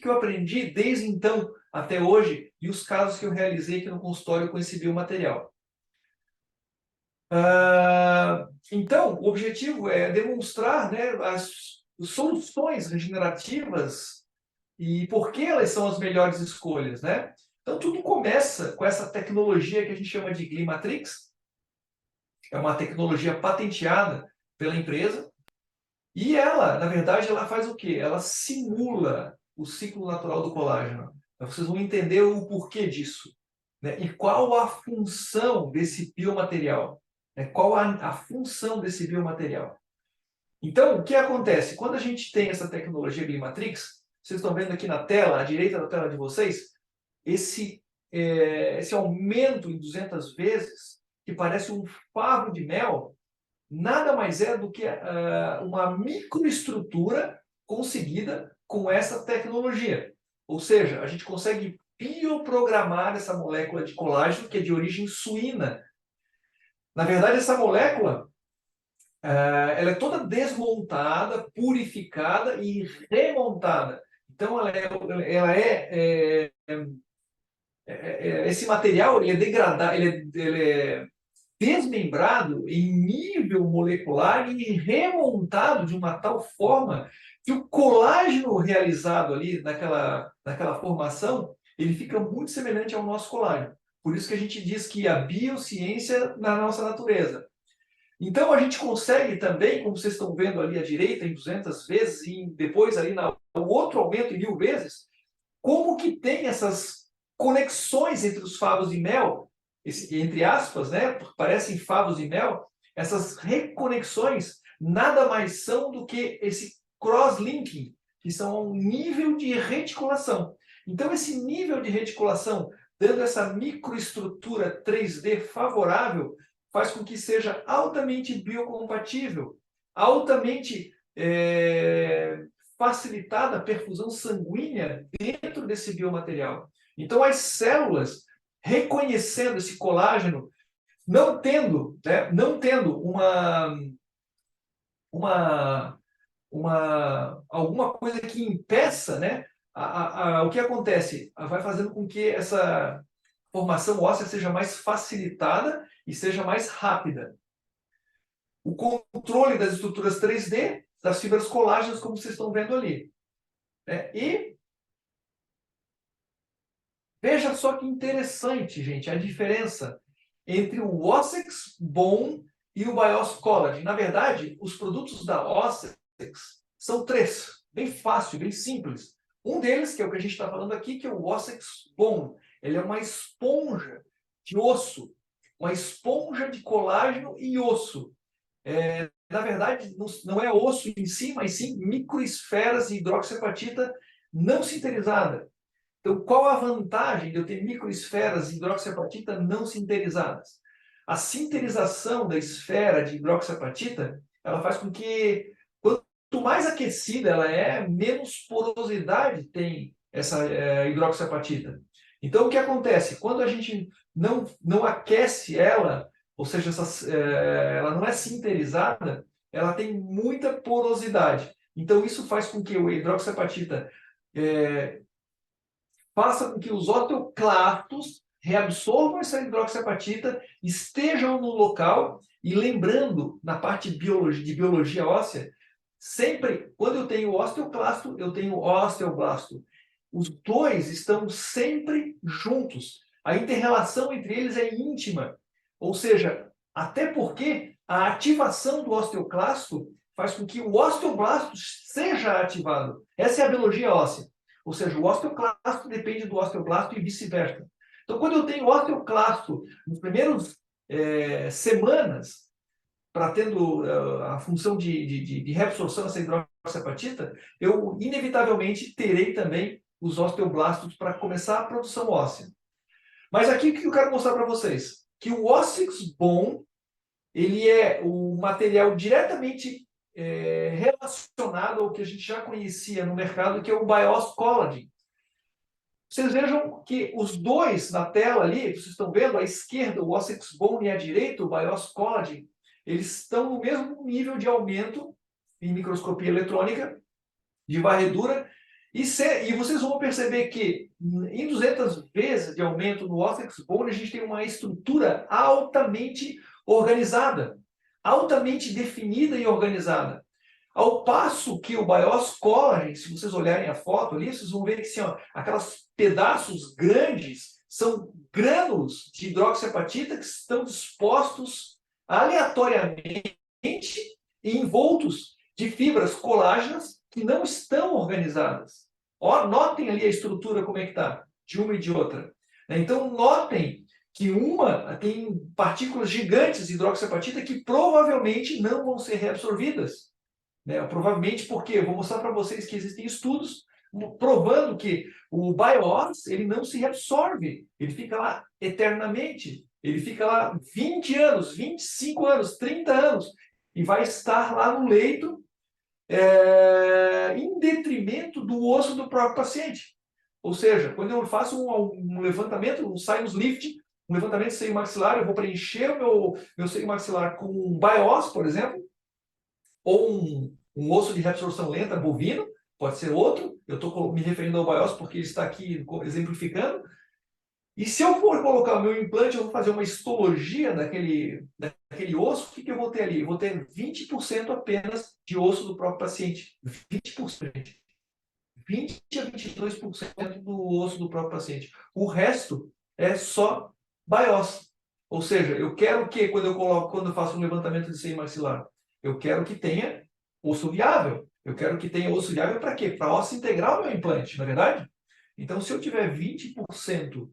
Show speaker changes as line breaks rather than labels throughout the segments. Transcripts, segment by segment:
que eu aprendi desde então até hoje e os casos que eu realizei aqui no consultório com esse biomaterial. Então, o objetivo é demonstrar, né, as soluções regenerativas e por que elas são as melhores escolhas, né? Então, tudo começa com essa tecnologia que a gente chama de Glimatrix. É uma tecnologia patenteada pela empresa. E ela, na verdade, ela faz o quê? Ela simula o ciclo natural do colágeno. Então, vocês vão entender o porquê disso, né? E qual a função desse biomaterial, né? Qual a função desse biomaterial. Então, o que acontece? Quando a gente tem essa tecnologia Glimatrix, vocês estão vendo aqui na tela, à direita da tela de vocês, esse aumento em 200 vezes, que parece um favo de mel, nada mais é do que uma microestrutura conseguida com essa tecnologia. Ou seja, a gente consegue bioprogramar essa molécula de colágeno, que é de origem suína. Na verdade, essa molécula ela é toda desmontada, purificada e remontada. Então, esse material ele é degradado, ele é desmembrado em nível molecular e remontado de uma tal forma que o colágeno realizado ali naquela formação, ele fica muito semelhante ao nosso colágeno. Por isso que a gente diz que a biociência na nossa natureza. Então, a gente consegue também, como vocês estão vendo ali à direita, em 200 vezes, e depois ali o outro aumento em 1000 vezes, como que tem essas conexões entre os favos de mel, entre aspas, né, parecem favos de mel, essas reconexões nada mais são do que esse cross-linking, que são um nível de reticulação. Então, esse nível de reticulação, dando essa microestrutura 3D favorável, faz com que seja altamente biocompatível, altamente facilitada a perfusão sanguínea dentro desse biomaterial. Então, as células, reconhecendo esse colágeno, não tendo alguma coisa que impeça, né, o que acontece? Vai fazendo com que essa formação óssea seja mais facilitada e seja mais rápida. O controle das estruturas 3D, das fibras colágenas, como vocês estão vendo ali. E veja só que interessante, gente, a diferença entre o Ossex Bone e o Bios Collagen. Na verdade, os produtos da Ossex são três, bem fácil, bem simples. Um deles, que é o que a gente está falando aqui, que é o Ossex Bone. Ele é uma esponja de osso, uma esponja de colágeno e osso. Na verdade, não é osso em si, mas sim microesferas de hidroxiapatita não sinterizada. Então, qual a vantagem de eu ter microesferas de hidroxiapatita não sinterizadas? A sinterização da esfera de hidroxiapatita, ela faz com que, quanto mais aquecida ela é, menos porosidade tem essa hidroxiapatita. Então, o que acontece? Quando a gente não aquece ela, ou seja, ela não é sinterizada, ela tem muita porosidade. Então, isso faz com que o hidroxiapatita faça com que os osteoclastos reabsorvam essa hidroxiapatita, estejam no local, e lembrando, na parte de biologia óssea, sempre, quando eu tenho osteoclasto, eu tenho osteoblasto. Os dois estão sempre juntos. A inter-relação entre eles é íntima. Ou seja, até porque a ativação do osteoclasto faz com que o osteoblasto seja ativado. Essa é a biologia óssea. Ou seja, o osteoclasto depende do osteoblasto e vice-versa. Então, quando eu tenho osteoclasto nos primeiros semanas, para tendo a função de reabsorção dessa hidroxiapatita, eu inevitavelmente terei também os osteoblastos para começar a produção óssea. Mas aqui o que eu quero mostrar para vocês? Que o Ossex Bone, ele é o material diretamente relacionado ao que a gente já conhecia no mercado, que é o Bios Collagen. Vocês vejam que os dois na tela ali, vocês estão vendo, à esquerda o Ossex Bone e à direita o Bios Collagen, eles estão no mesmo nível de aumento em microscopia eletrônica, de varredura, E vocês vão perceber que em 200 vezes de aumento no Ossex Bone, a gente tem uma estrutura altamente organizada, altamente definida e organizada. Ao passo que o BIOS Collagen, se vocês olharem a foto ali, vocês vão ver que assim, ó, aqueles pedaços grandes são grânulos de hidroxiapatita que estão dispostos aleatoriamente e envoltos de fibras colágenas que não estão organizadas. Ó, notem ali a estrutura como é que está, de uma e de outra. Então, notem que uma tem partículas gigantes de hidroxiapatita que provavelmente não vão ser reabsorvidas. Né? Provavelmente porque, eu vou mostrar para vocês que existem estudos provando que o BIOS ele não se reabsorve, ele fica lá eternamente, ele fica lá 20 anos, 25 anos, 30 anos, e vai estar lá no leito em detrimento do osso do próprio paciente. Ou seja, quando eu faço um levantamento, um sinus lift, um levantamento de seio maxilar, eu vou preencher o meu seio maxilar com um BIOS, por exemplo, ou um osso de reabsorção lenta bovino, pode ser outro, eu estou me referindo ao BIOS porque ele está aqui exemplificando, e se eu for colocar o meu implante, eu vou fazer uma histologia daquele osso, o que eu vou ter ali? Eu vou ter 20% apenas de osso do próprio paciente. 20%. 20 a 22% do osso do próprio paciente. O resto é só BIOS. Ou seja, eu quero que, quando eu faço um levantamento de seio maxilar, eu quero que tenha osso viável. Eu quero que tenha osso viável para quê? Para osso integral meu implante, não é verdade? Então, se eu tiver 20%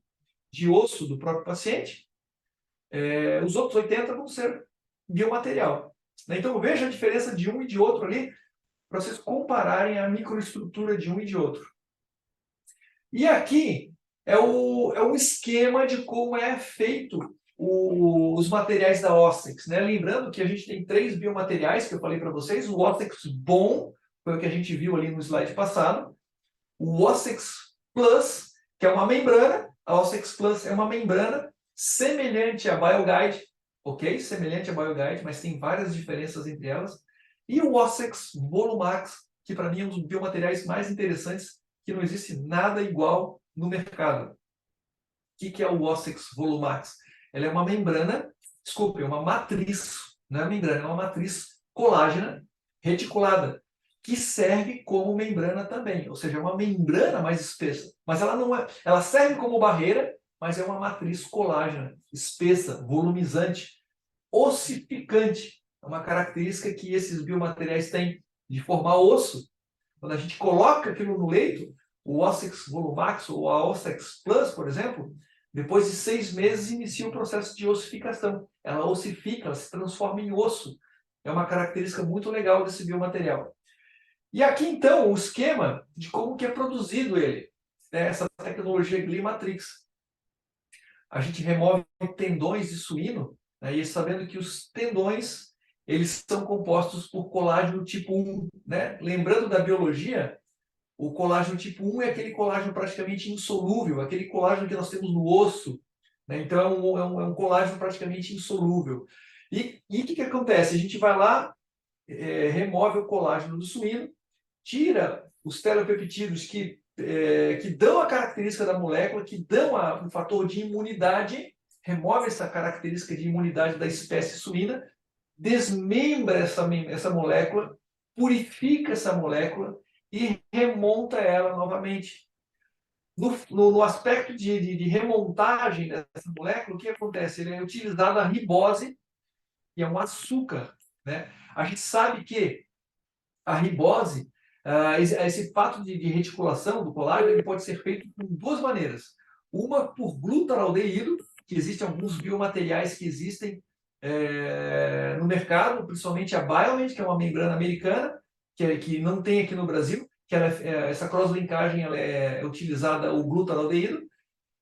de osso do próprio paciente, os outros 80% vão ser biomaterial. Então, veja a diferença de um e de outro ali, para vocês compararem a microestrutura de um e de outro. E aqui é o esquema de como é feito os materiais da Ossex. Né? Lembrando que a gente tem 3 biomateriais que eu falei para vocês. O Ossex Bone, foi o que a gente viu ali no slide passado. O Ossex Plus, que é uma membrana. A Ossex Plus é uma membrana semelhante à BioGuide, ok? Semelhante à BioGuide, mas tem várias diferenças entre elas. E o Ossex Volumax, que para mim é um dos biomateriais mais interessantes, que não existe nada igual no mercado. O que é o Ossex Volumax? Ela é uma membrana, desculpe, é uma matriz, não é membrana, é uma matriz colágena reticulada, que serve como membrana também, ou seja, é uma membrana mais espessa, mas ela não é, ela serve como barreira, mas é uma matriz colágena, espessa, volumizante, ossificante. É uma característica que esses biomateriais têm de formar osso. Quando a gente coloca aquilo no leito, o Ossex Volumax ou a Ossex Plus, por exemplo, depois de 6 meses inicia o processo de ossificação. Ela ossifica, ela se transforma em osso. É uma característica muito legal desse biomaterial. E aqui, então, o esquema de como que é produzido ele, né? Essa tecnologia Glimatrix. A gente remove tendões de suíno, né? E sabendo que os tendões eles são compostos por colágeno tipo 1. Né? Lembrando da biologia, o colágeno tipo 1 é aquele colágeno praticamente insolúvel, aquele colágeno que nós temos no osso. Né? Então, é um colágeno praticamente insolúvel. E o que acontece? A gente vai lá, remove o colágeno do suíno, tira os telepeptídeos que dão a característica da molécula, que dão o fator de imunidade, remove essa característica de imunidade da espécie suína, desmembra essa molécula, purifica essa molécula e remonta ela novamente. No aspecto de remontagem dessa molécula, o que acontece? Ele é utilizada a ribose, que é um açúcar. Né? A gente sabe que a ribose, esse fato de reticulação do colágeno, ele pode ser feito de 2 maneiras. Uma por glutaraldeído, que existem alguns biomateriais que existem no mercado, principalmente a Biomed, que é uma membrana americana, que não tem aqui no Brasil, que essa cross-linkagem ela é utilizada o glutaraldeído,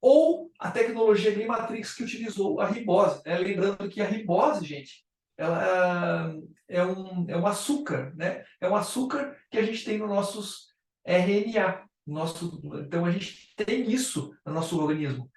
ou a tecnologia Glimatrix que utilizou a ribose. Né? Lembrando que a ribose, gente, ela é um açúcar, né? É um açúcar que a gente tem nos nossos RNA. Então, a gente tem isso no nosso organismo.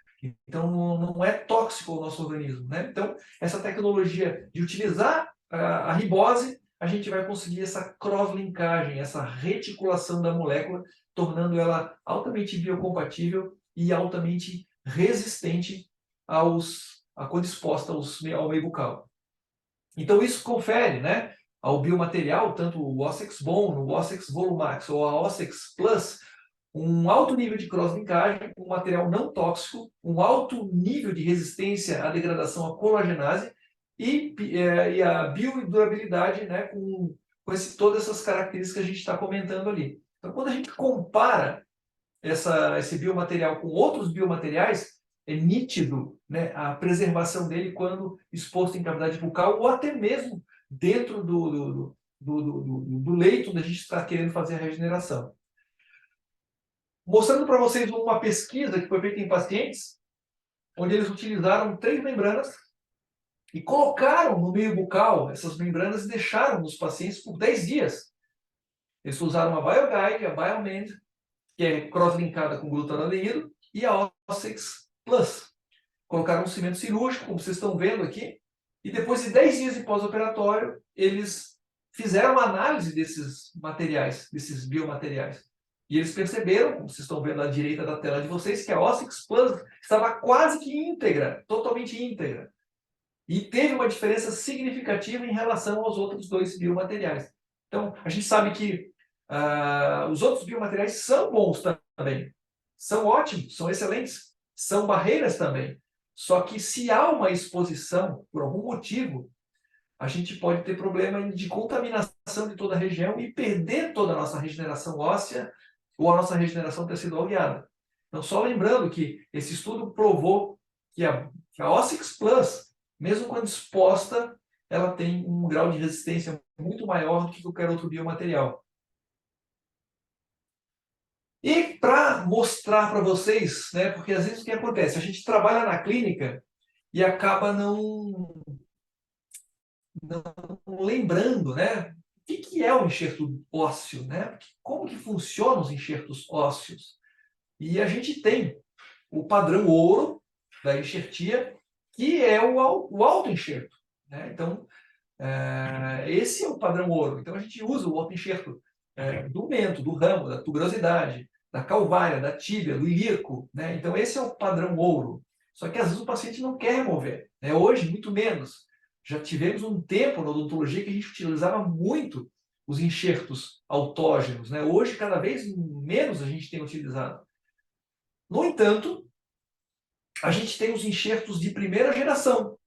Então, não é tóxico ao nosso organismo. Né? Então, essa tecnologia de utilizar a ribose a gente vai conseguir essa cross-linkagem, essa reticulação da molécula, tornando ela altamente biocompatível e altamente resistente quando exposta ao meio bucal. Então, isso confere, né, ao biomaterial, tanto o Ossex Bone, o Ossex Volumax ou a Ossex Plus, um alto nível de cross-linkagem, um material não tóxico, um alto nível de resistência à degradação à colagenase e a biodurabilidade, né, com todas essas características que a gente está comentando ali. Então, quando a gente compara esse biomaterial com outros biomateriais, é nítido, né, a preservação dele quando exposto em cavidade bucal ou até mesmo dentro do leito onde a gente está querendo fazer a regeneração. Mostrando para vocês uma pesquisa que foi feita em pacientes, onde eles utilizaram 3 membranas e colocaram no meio bucal essas membranas e deixaram nos pacientes por 10 dias. Eles usaram a BioGuide, a BioMend, que é cross-linkada com glutaradeído, e a Ossex Plus. Colocaram um cimento cirúrgico, como vocês estão vendo aqui, e depois de 10 dias de pós-operatório, eles fizeram uma análise desses materiais, desses biomateriais. E eles perceberam, como vocês estão vendo à direita da tela de vocês, que a Ossex Plus estava quase que íntegra, totalmente íntegra. E teve uma diferença significativa em relação aos outros 2 biomateriais. Então, a gente sabe que os outros biomateriais são bons também, são ótimos, são excelentes, são barreiras também. Só que se há uma exposição, por algum motivo, a gente pode ter problema de contaminação de toda a região e perder toda a nossa regeneração óssea ou a nossa regeneração tecidual guiada. Então, só lembrando que esse estudo provou que a Ossex Plus, mesmo quando exposta, ela tem um grau de resistência muito maior do que qualquer outro biomaterial. E para mostrar para vocês, né, porque às vezes o que acontece? A gente trabalha na clínica e acaba não lembrando, né, o que é o enxerto ósseo, né? Como que funcionam os enxertos ósseos? E a gente tem o padrão ouro da enxertia, que é o autoenxerto, né? Então, esse é o padrão ouro. Então, a gente usa o autoenxerto do mento, do ramo, da tuberosidade, da calvária, da tíbia, do ilíaco, né? Então, esse é o padrão ouro. Só que, às vezes, o paciente não quer remover, né? Hoje, muito menos. Já tivemos um tempo na odontologia que a gente utilizava muito os enxertos autógenos, né? Hoje, cada vez menos a gente tem utilizado. No entanto, a gente tem os enxertos de primeira geração,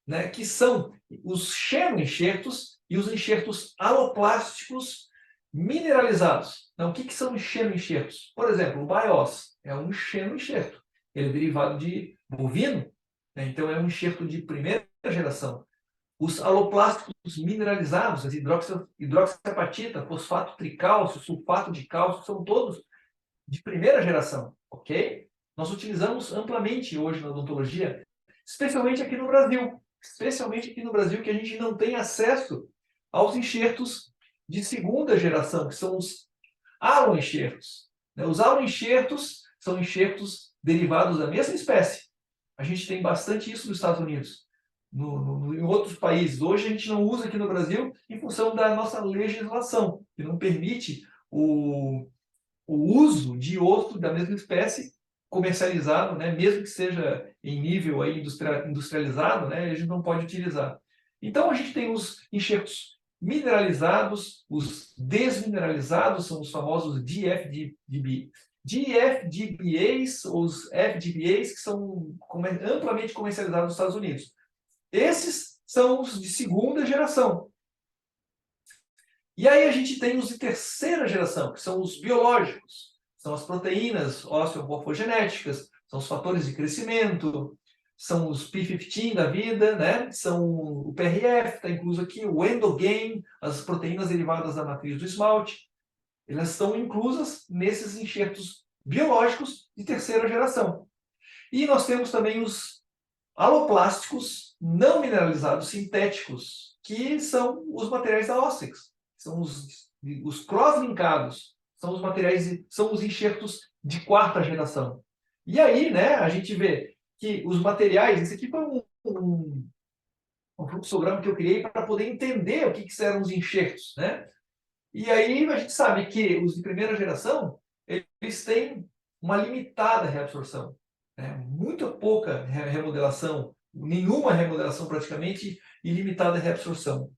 né, que são os xenoenxertos e os enxertos aloplásticos mineralizados. Então, o que são xenoenxertos? Por exemplo, o BIOS é um xenoenxerto. Ele é derivado de bovino, né, então é um enxerto de primeira geração. Os aloplásticos mineralizados, as hidroxiapatita, fosfato tricálcio, sulfato de cálcio, são todos de primeira geração, ok? Nós utilizamos amplamente hoje na odontologia, especialmente aqui no Brasil. Especialmente aqui no Brasil, que a gente não tem acesso aos enxertos de segunda geração, que são os aloenxertos. Os aloenxertos são enxertos derivados da mesma espécie. A gente tem bastante isso nos Estados Unidos. Em outros países. Hoje a gente não usa aqui no Brasil em função da nossa legislação, que não permite o uso de osso da mesma espécie comercializado, né, mesmo que seja em nível aí industrializado, né, a gente não pode utilizar. Então, a gente tem os enxertos mineralizados, os desmineralizados, são os famosos DFDB. DFDBAs, os FDBAs, que são amplamente comercializados nos Estados Unidos. Esses são os de segunda geração. E aí a gente tem os de terceira geração, que são os biológicos. São as proteínas osteomorfogenéticas, são os fatores de crescimento, são os P15 da vida, né? São o PRF, está incluso aqui, o endogain, as proteínas derivadas da matriz do esmalte. Elas estão inclusas nesses enxertos biológicos de terceira geração. E nós temos também os aloplásticos não mineralizados sintéticos, que são os materiais da Ossex. São os cross-linkados, são os materiais, são os enxertos de quarta geração. E aí, né, a gente vê que os materiais, esse aqui foi um fluxograma que eu criei para poder entender o que eram os enxertos, né? E aí a gente sabe que os de primeira geração, eles têm uma limitada reabsorção, né? Muito pouca remodelação, nenhuma remodelação praticamente, e limitada reabsorção.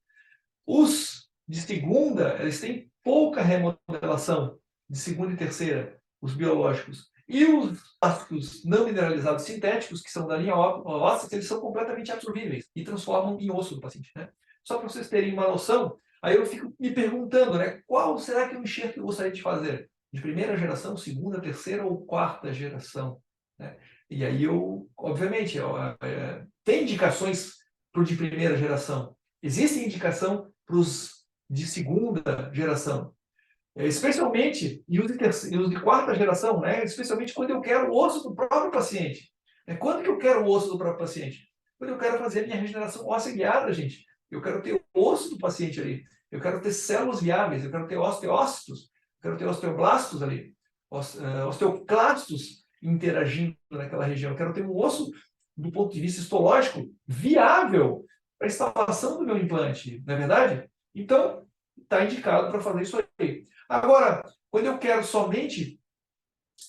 Os de segunda, eles têm pouca remodelação, de segunda e terceira, os biológicos. E os plásticos não mineralizados sintéticos, que são da linha óssea, eles são completamente absorvíveis e transformam em osso do paciente, né? Só para vocês terem uma noção, aí eu fico me perguntando, né, qual será que é o enxerto que eu gostaria de fazer? De primeira geração, segunda, terceira ou quarta geração? Né? E aí eu, obviamente, tem indicações para o de primeira geração. Existe indicação para os de segunda geração. Especialmente, e os de quarta geração, né? Especialmente quando eu quero o osso do próprio paciente. Quando que eu quero o osso do próprio paciente? Quando eu quero fazer a minha regeneração óssea guiada, gente. Eu quero ter o osso do paciente ali. Eu quero ter células viáveis, eu quero ter osteócitos, eu quero ter osteoblastos ali, osteoclastos interagindo naquela região. Eu quero ter um osso, do ponto de vista histológico, viável para a instalação do meu implante, não é verdade? Então, está indicado para fazer isso aí. Agora, quando eu quero somente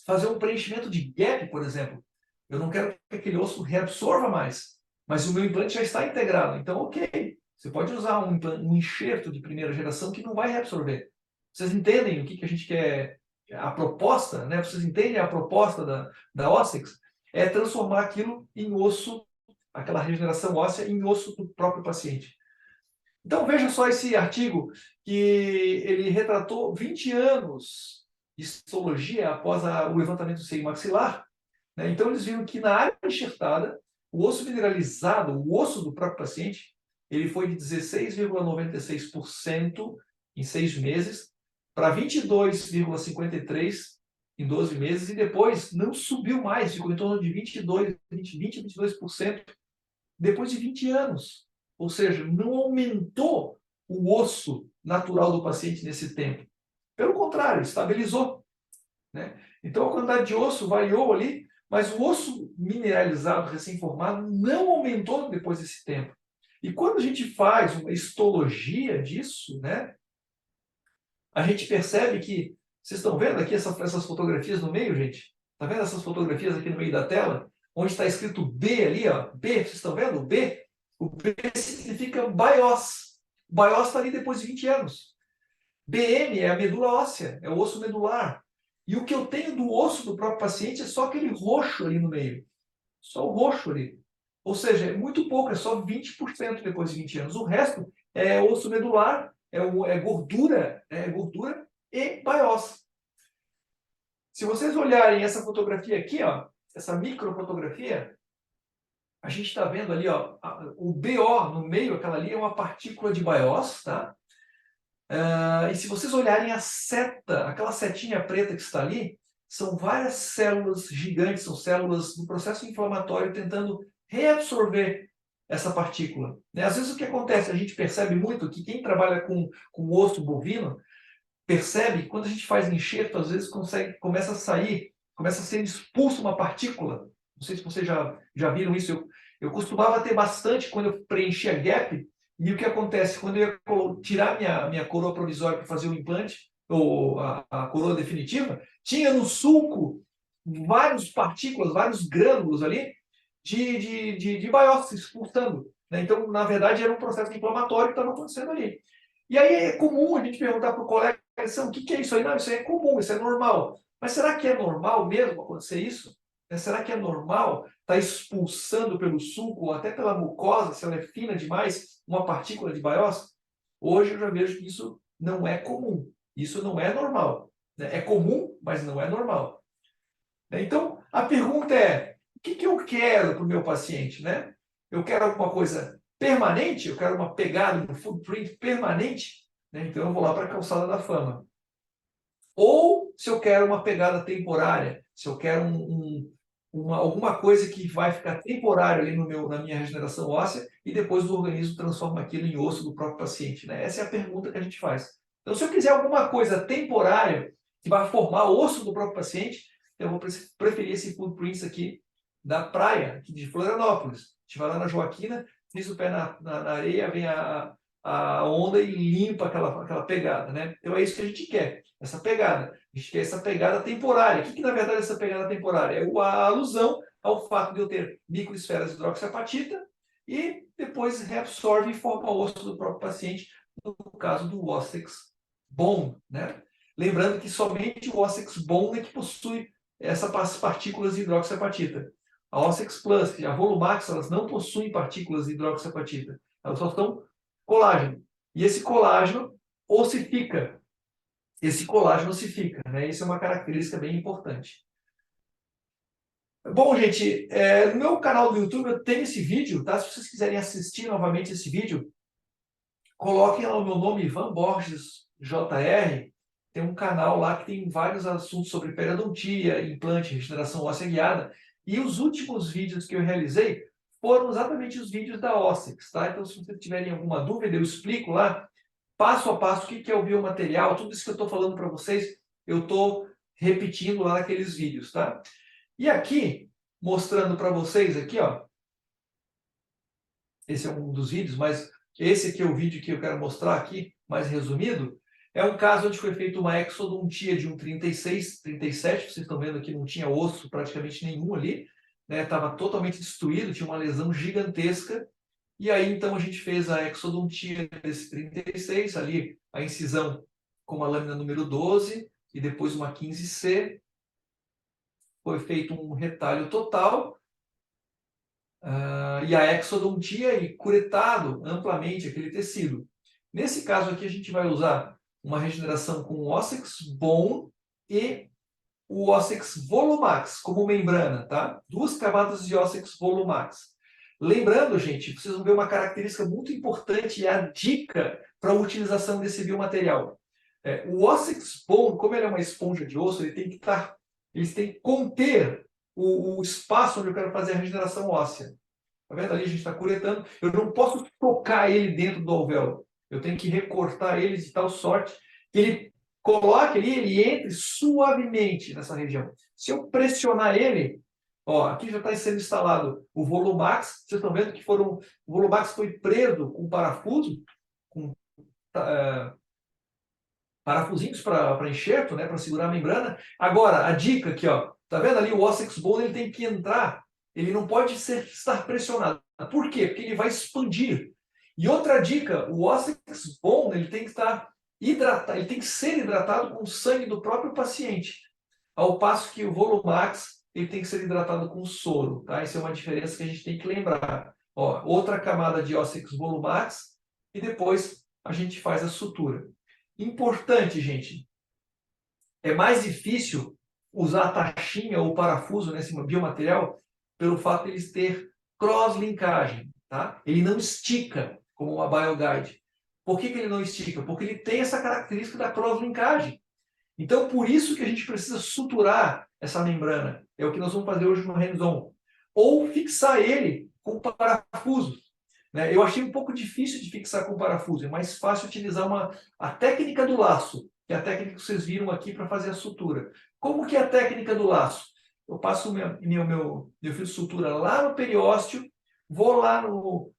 fazer um preenchimento de gap, por exemplo, eu não quero que aquele osso reabsorva mais, mas o meu implante já está integrado. Então, ok, você pode usar um enxerto de primeira geração que não vai reabsorver. Vocês entendem o que a gente quer, a proposta, né? Vocês entendem a proposta da Ossex? É transformar aquilo em osso, aquela regeneração óssea, em osso do próprio paciente. Então, veja só esse artigo que ele retratou 20 anos de histologia após o levantamento do seio maxilar. Né? Então, eles viram que na área enxertada, o osso mineralizado, o osso do próprio paciente, ele foi de 16,96% em 6 meses para 22,53% em 12 meses e depois não subiu mais, ficou em torno de 22% depois de 20 anos. Ou seja, não aumentou o osso natural do paciente nesse tempo. Pelo contrário, estabilizou. Né? Então, a quantidade de osso variou ali, mas o osso mineralizado recém-formado não aumentou depois desse tempo. E quando a gente faz uma histologia disso, né, a gente percebe que, vocês estão vendo aqui essas fotografias no meio, gente? Está vendo essas fotografias aqui no meio da tela? Onde está escrito B ali, ó, B, vocês estão vendo? B? O B significa BIOS. O BIOS está ali depois de 20 anos. BM é a medula óssea, é o osso medular. E o que eu tenho do osso do próprio paciente é só aquele roxo ali no meio. Só o roxo ali. Ou seja, é muito pouco, é só 20% depois de 20 anos. O resto é osso medular, é gordura e BIOS. Se vocês olharem essa fotografia aqui, ó, essa microfotografia, a gente está vendo ali, ó, o BO no meio, aquela ali é uma partícula de BIOS, tá? E se vocês olharem a seta, aquela setinha preta que está ali, são várias células gigantes, são células do processo inflamatório tentando reabsorver essa partícula. Né? Às vezes o que acontece, a gente percebe muito que quem trabalha com osso bovino percebe que quando a gente faz enxerto, às vezes começa a sair, começa a ser expulso uma partícula. Não sei se vocês já viram isso. Eu costumava ter bastante quando eu preenchia gap. E o que acontece? Quando eu ia tirar minha coroa provisória para fazer o implante, ou a coroa definitiva, tinha no sulco várias partículas, vários grânulos ali de biópsia expulsando. Né? Então, na verdade, era um processo inflamatório que estava acontecendo ali. E aí é comum a gente perguntar para o colega, o que é isso aí? Não, isso aí é comum, isso é normal. Mas será que é normal mesmo acontecer isso? Será que é normal estar expulsando pelo sulco ou até pela mucosa, se ela é fina demais, uma partícula de biópsia? Hoje eu já vejo que isso não é comum. Isso não é normal. É comum, mas não é normal. Então, a pergunta é, o que eu quero para o meu paciente? Né? Eu quero alguma coisa permanente? Eu quero uma pegada, um footprint permanente? Né? Então, eu vou lá para a calçada da fama. Ou se eu quero uma pegada temporária, se eu quero alguma coisa que vai ficar temporário ali na minha regeneração óssea e depois o organismo transforma aquilo em osso do próprio paciente. Né? Essa é a pergunta que a gente faz. Então, se eu quiser alguma coisa temporária que vai formar osso do próprio paciente, eu vou preferir esse footprints aqui da praia, aqui de Florianópolis. A gente vai lá na Joaquina, fiz o pé na areia, vem a onda e limpa aquela pegada, né? Então é isso que a gente quer, essa pegada. A gente quer essa pegada temporária. O que na verdade é essa pegada temporária? É a alusão ao fato de eu ter microesferas de hidroxiapatita e depois reabsorve e forma osso do próprio paciente, no caso do Wossex bone, né? Lembrando que somente o Wossex bone é que possui essas partículas de hidroxiapatita. A Ossex Plus e a Volumax, elas não possuem partículas de hidroxiapatita. Elas só estão colágeno. E esse colágeno ossifica. Esse colágeno ossifica, né? Isso é uma característica bem importante. Bom, gente, no meu canal do YouTube eu tenho esse vídeo, tá? Se vocês quiserem assistir novamente esse vídeo, coloquem lá o meu nome, Ivan Borges JR. Tem um canal lá que tem vários assuntos sobre periodontia, implante, regeneração óssea guiada. E os últimos vídeos que eu realizei foram exatamente os vídeos da Ossex, tá? Então, se vocês tiverem alguma dúvida, eu explico lá, passo a passo, o que é o biomaterial, tudo isso que eu estou falando para vocês, eu estou repetindo lá naqueles vídeos, tá? E aqui, mostrando para vocês aqui, ó, esse é um dos vídeos, mas esse aqui é o vídeo que eu quero mostrar aqui, mais resumido. É um caso onde foi feita uma exodontia de um 36, 37, vocês estão vendo aqui, não tinha osso praticamente nenhum ali, né? Estava totalmente destruído, tinha uma lesão gigantesca. E aí, então, a gente fez a exodontia desse 36, ali a incisão com a lâmina número 12 e depois uma 15C. Foi feito um retalho total, e a exodontia e curetado amplamente aquele tecido. Nesse caso aqui, a gente vai usar uma regeneração com o Ossex Bone e o Ossex Volumax como membrana, tá? 2 camadas de Ossex Volumax. Lembrando, gente, vocês vão ver uma característica muito importante e a dica para a utilização desse biomaterial. O Ossex Bone, como ele é uma esponja de osso, ele tem que conter o espaço onde eu quero fazer a regeneração óssea. Tá vendo ali? A gente está curetando. Eu não posso tocar ele dentro do alvéolo. Eu tenho que recortar ele de tal sorte que ele coloque ali, ele entre suavemente nessa região. Se eu pressionar ele, ó, aqui já está sendo instalado o Volumax. Vocês estão vendo que o Volumax foi preso com parafuso, com parafusinhos para enxerto, né, para segurar a membrana. Agora, a dica aqui, ó, tá vendo ali o Ossex Bone, ele tem que entrar, ele não pode estar pressionado. Por quê? Porque ele vai expandir. E outra dica, o Ossex Bone, ele tem que estar hidratado, ele tem que ser hidratado com o sangue do próprio paciente, ao passo que o Volumax, ele tem que ser hidratado com soro, tá? Essa é uma diferença que a gente tem que lembrar. Ó, outra camada de Ossex Volumax e depois a gente faz a sutura. Importante, gente, é mais difícil usar a taxinha ou parafuso nesse biomaterial pelo fato de eles ter cross-linkagem, tá? Ele não estica como uma BioGuide. Por que ele não estica? Porque ele tem essa característica da cross-linkagem. Então, por isso que a gente precisa suturar essa membrana. É o que nós vamos fazer hoje no hands-on. Ou fixar ele com parafusos, né? Eu achei um pouco difícil de fixar com parafuso. É mais fácil utilizar a técnica do laço, que é a técnica que vocês viram aqui para fazer a sutura. Como que é a técnica do laço? Eu passo o meu fio de sutura lá no periósteo, vou lá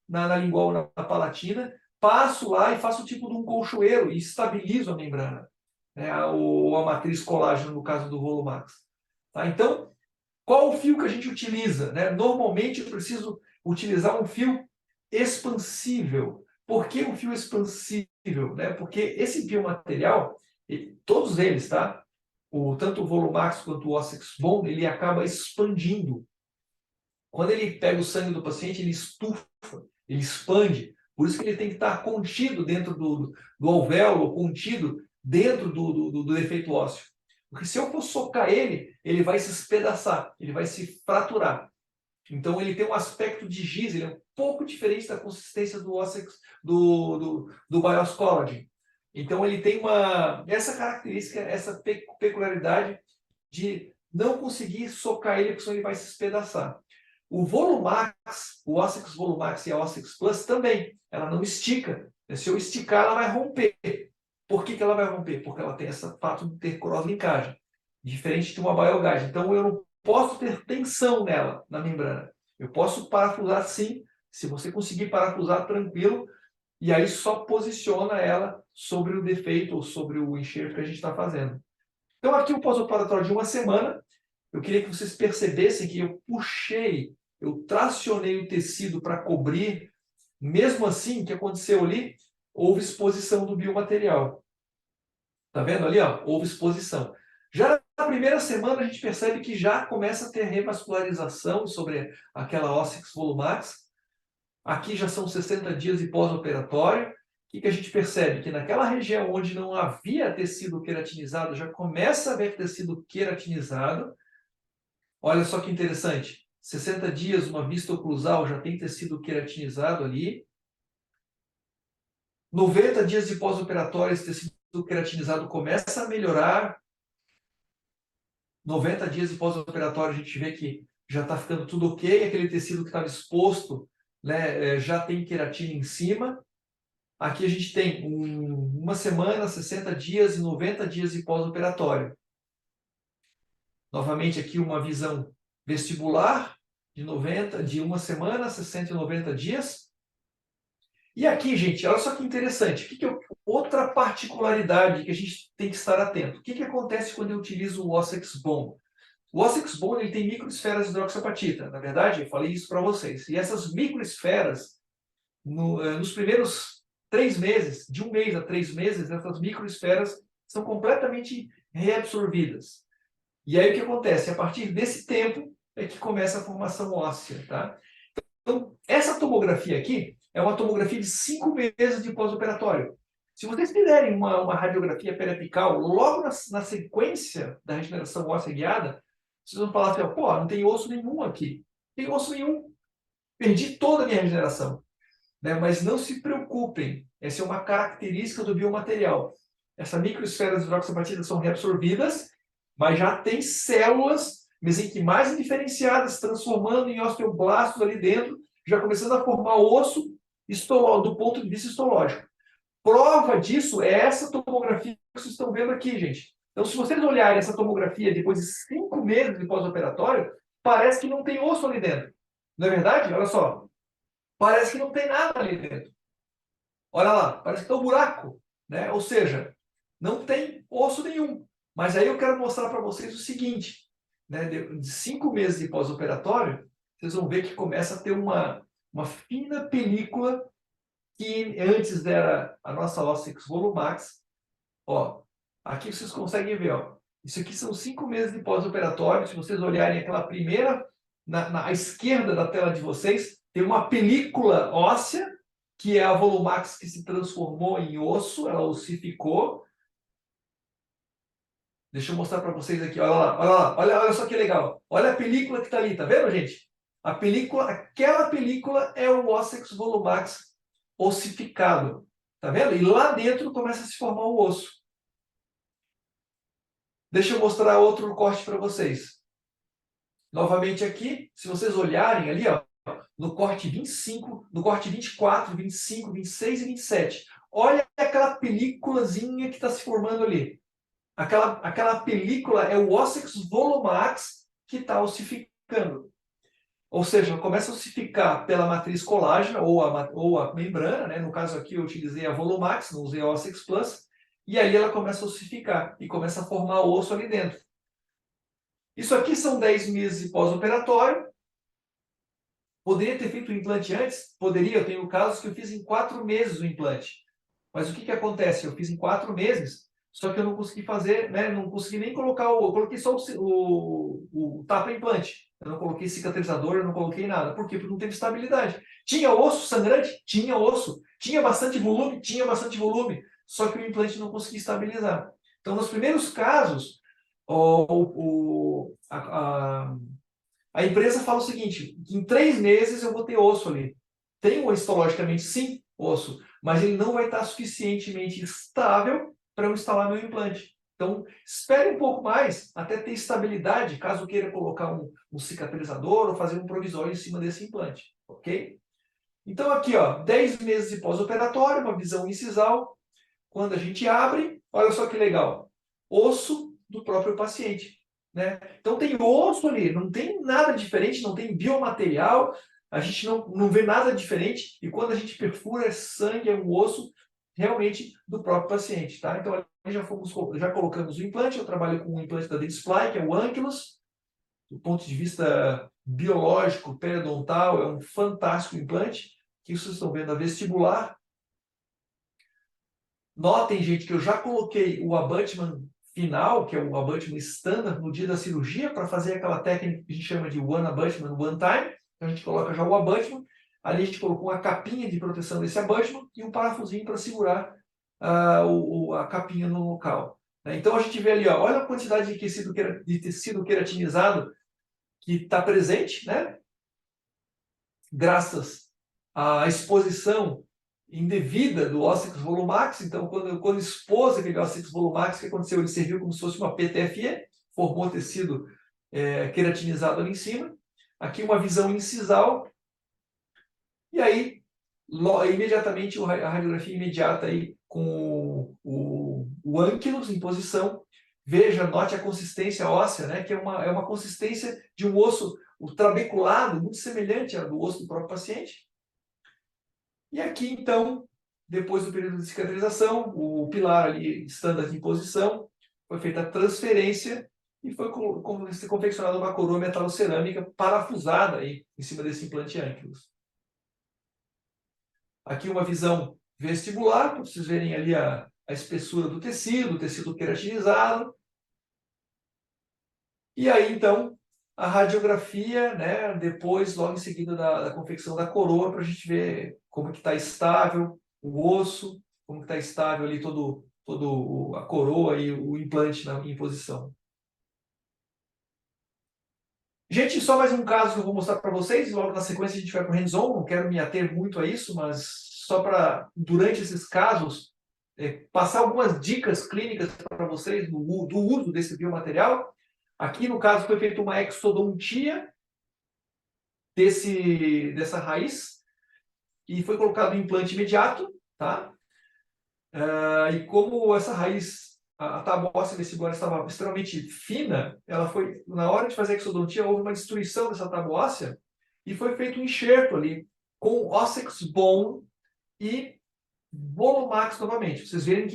na lingual, na palatina, passo lá e faço o tipo de um colchoeiro e estabilizo a membrana, né? Ou a matriz colágeno, no caso do Volumax. Tá? Então, qual o fio que a gente utiliza, né? Normalmente eu preciso utilizar um fio expansível. Por que um fio expansível? Né? Porque esse biomaterial, todos eles, tá? Tanto o Volumax quanto o Ossex Bone, ele acaba expandindo. Quando ele pega o sangue do paciente, ele estufa, ele expande. Por isso que ele tem que estar contido dentro do alvéolo, contido dentro do defeito ósseo. Porque se eu for socar ele, ele vai se espedaçar, ele vai se fraturar. Então ele tem um aspecto de giz, ele é um pouco diferente da consistência do Ossex, do Bios Collagen. Então ele tem essa característica, essa peculiaridade de não conseguir socar ele, porque senão ele vai se espedaçar. O Volumax, o Ossex Volumax e a Ossex Plus também, ela não estica. Se eu esticar, ela vai romper. Por que ela vai romper? Porque ela tem esse fato de ter cross-linkagem, diferente de uma BioGuide. Então eu não posso ter tensão nela, na membrana. Eu posso parafusar sim, Se você conseguir parafusar, tranquilo, e aí só posiciona ela sobre o defeito ou sobre o enxerto que a gente está fazendo. Então, aqui o pós-operatório de uma semana, eu queria que vocês percebessem que eu puxei, eu tracionei o tecido para cobrir. Mesmo assim, o que aconteceu ali? Houve exposição do biomaterial. Tá vendo ali? Ó? Houve exposição. Já na primeira semana, a gente percebe que já começa a ter revascularização sobre aquela Ossix volumax. Aqui já são 60 dias de pós-operatório. O que a gente percebe? Que naquela região onde não havia tecido queratinizado, já começa a haver tecido queratinizado. Olha só que interessante. 60 dias, uma vista oclusal, já tem tecido queratinizado ali. 90 dias de pós-operatório, esse tecido queratinizado começa a melhorar. 90 dias de pós-operatório, a gente vê que já está ficando tudo ok. Aquele tecido que estava exposto, né, já tem queratina em cima. Aqui a gente tem uma semana, 60 dias e 90 dias de pós-operatório. Novamente aqui uma visão vestibular de uma semana, 60 e 90 dias. E aqui, gente, olha só que interessante. Outra particularidade que a gente tem que estar atento. O que acontece quando eu utilizo o Ossex Bond? O Ossex Bond ele tem microesferas de hidroxiapatita. Na verdade, eu falei isso para vocês. E essas microesferas, nos primeiros 3 meses, de 1 mês a 3 meses, essas microesferas são completamente reabsorvidas. E aí o que acontece? A partir desse tempo é que começa a formação óssea. Tá? Então, essa tomografia aqui é uma tomografia de 5 meses de pós-operatório. Se vocês fizerem uma radiografia periapical logo na sequência da regeneração óssea guiada, vocês vão falar assim, pô, não tem osso nenhum aqui. Não tem osso nenhum. Perdi toda a minha regeneração. Né? Mas não se preocupem. Essa é uma característica do biomaterial. Essas microesferas de hidroxiapatita são reabsorvidas, mas já tem células mesenquimais diferenciadas, transformando em osteoblastos ali dentro, já começando a formar osso do ponto de vista histológico. Prova disso é essa tomografia que vocês estão vendo aqui, gente. Então, se vocês olharem essa tomografia depois de 5 meses de pós-operatório, parece que não tem osso ali dentro. Não é verdade? Olha só. Parece que não tem nada ali dentro. Olha lá, parece que está um buraco. Né? Ou seja, não tem osso nenhum. Mas aí eu quero mostrar para vocês o seguinte. Né? De 5 meses de pós-operatório, vocês vão ver que começa a ter uma fina película que antes era a nossa Ossix volumax. Ó, aqui vocês conseguem ver. Ó, isso aqui são 5 meses de pós-operatório. Se vocês olharem aquela primeira, à esquerda da tela de vocês, tem uma película óssea, que é a volumax que se transformou em osso, ela ossificou. Deixa eu mostrar para vocês aqui, olha lá, olha lá, olha só que legal. Olha a película que está ali, tá vendo, gente? A película, aquela película é o Ossex volumax ossificado, tá vendo? E lá dentro começa a se formar o osso. Deixa eu mostrar outro corte para vocês. Novamente aqui, se vocês olharem ali, ó, no corte 25, no corte 24, 25, 26 e 27. Olha aquela películazinha que está se formando ali. Aquela película é o Ossex volumax que está ossificando. Ou seja, começa a ossificar pela matriz colágena ou a membrana, né? No caso aqui eu utilizei a volumax, não usei a Ossex Plus, e aí ela começa a ossificar e começa a formar osso ali dentro. Isso aqui são 10 meses de pós-operatório. Poderia ter feito o implante antes? Poderia, eu tenho casos que eu fiz em 4 meses o implante. Mas o que acontece? Eu fiz em 4 meses, só que eu não consegui fazer, né? Não consegui nem colocar eu coloquei só o tapa-implante. Eu não coloquei cicatrizador, eu não coloquei nada. Por quê? Porque não teve estabilidade. Tinha osso sangrante? Tinha osso. Tinha bastante volume? Tinha bastante volume. Só que o implante não conseguia estabilizar. Então, nos primeiros casos, a empresa fala o seguinte, que em 3 meses eu vou ter osso ali. Tem histologicamente, sim, osso, mas ele não vai estar suficientemente estável para eu instalar meu implante. Então, espere um pouco mais até ter estabilidade, caso queira colocar um cicatrizador ou fazer um provisório em cima desse implante, ok? Então, aqui, ó, 10 meses de pós-operatório, uma visão incisal. Quando a gente abre, olha só que legal, osso do próprio paciente. Né? Então tem osso ali, não tem nada diferente, não tem biomaterial, a gente não vê nada diferente, e quando a gente perfura, é sangue, é um osso realmente do próprio paciente, tá? Então, já colocamos o implante, eu trabalho com o implante da Dentsply, que é o Ankylus. Do ponto de vista biológico, periodontal, é um fantástico implante, que vocês estão vendo a vestibular. Notem, gente, que eu já coloquei o abutment final, que é o abutment standard, no dia da cirurgia, para fazer aquela técnica que a gente chama de one abutment, one time. Então, a gente coloca já o abutment. Ali a gente colocou uma capinha de proteção desse abutment e um parafusinho para segurar a capinha no local. Então, a gente vê ali, ó, olha a quantidade de tecido queratinizado que está presente, né? Graças à exposição indevida do Ossix volumax. Então, quando expôs aquele Ossix volumax, o que aconteceu? Ele serviu como se fosse uma PTFE, formou tecido queratinizado ali em cima. Aqui uma visão incisal. E aí, imediatamente, a radiografia imediata aí com o Ankylus em posição. Veja, note a consistência óssea, né, que é uma consistência de um osso trabeculado, muito semelhante ao do osso do próprio paciente. E aqui, então, depois do período de cicatrização, o pilar ali estando aqui em posição, foi feita a transferência e foi confeccionada uma coroa metalocerâmica parafusada aí em cima desse implante Ankylus. Aqui uma visão vestibular, para vocês verem ali a espessura do tecido, o tecido queratinizado. E aí, então, a radiografia, né, depois, logo em seguida da confecção da coroa, para a gente ver como que está estável o osso, como que está estável ali todo a coroa e o implante em posição. Gente, só mais um caso que eu vou mostrar para vocês, e logo na sequência a gente vai para o hands-on, não quero me ater muito a isso, mas só para, durante esses casos, passar algumas dicas clínicas para vocês do uso desse biomaterial. Aqui, no caso, foi feita uma exodontia dessa raiz e foi colocado um implante imediato, tá? E como essa raiz, a tábua óssea vestibular estava extremamente fina, ela foi, na hora de fazer a exodontia, houve uma destruição dessa tábua óssea e foi feito um enxerto ali com Ossex Bone e Volumax novamente. Vocês verem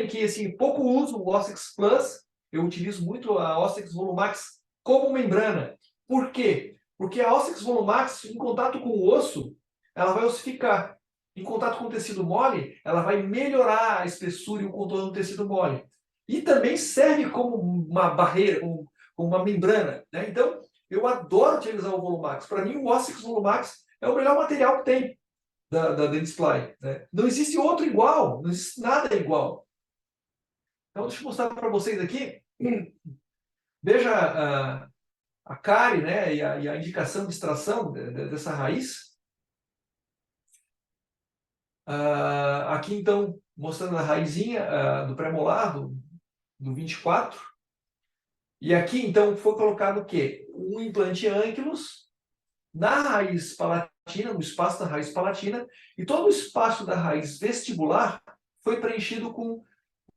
que assim, pouco uso o Ossex Plus, eu utilizo muito a Ossex Volumax como membrana. Por quê? Porque a Ossex Volumax, em contato com o osso, ela vai ossificar. Em contato com o tecido mole, ela vai melhorar a espessura e o contorno do tecido mole. E também serve como uma barreira, como uma membrana, né? Então, eu adoro utilizar o Volumax. Para mim, o Ossex Volumax é o melhor material que tem da Dentsply, né? Não existe outro igual, não existe nada igual. Então, deixa eu mostrar para vocês aqui. Veja a cárie, né, e a indicação de extração dessa raiz. Aqui, então, mostrando a raizinha do premolar, do 24. E aqui, então, foi colocado o quê? Um implante Ankylus na raiz palatina, no espaço da raiz palatina, e todo o espaço da raiz vestibular foi preenchido com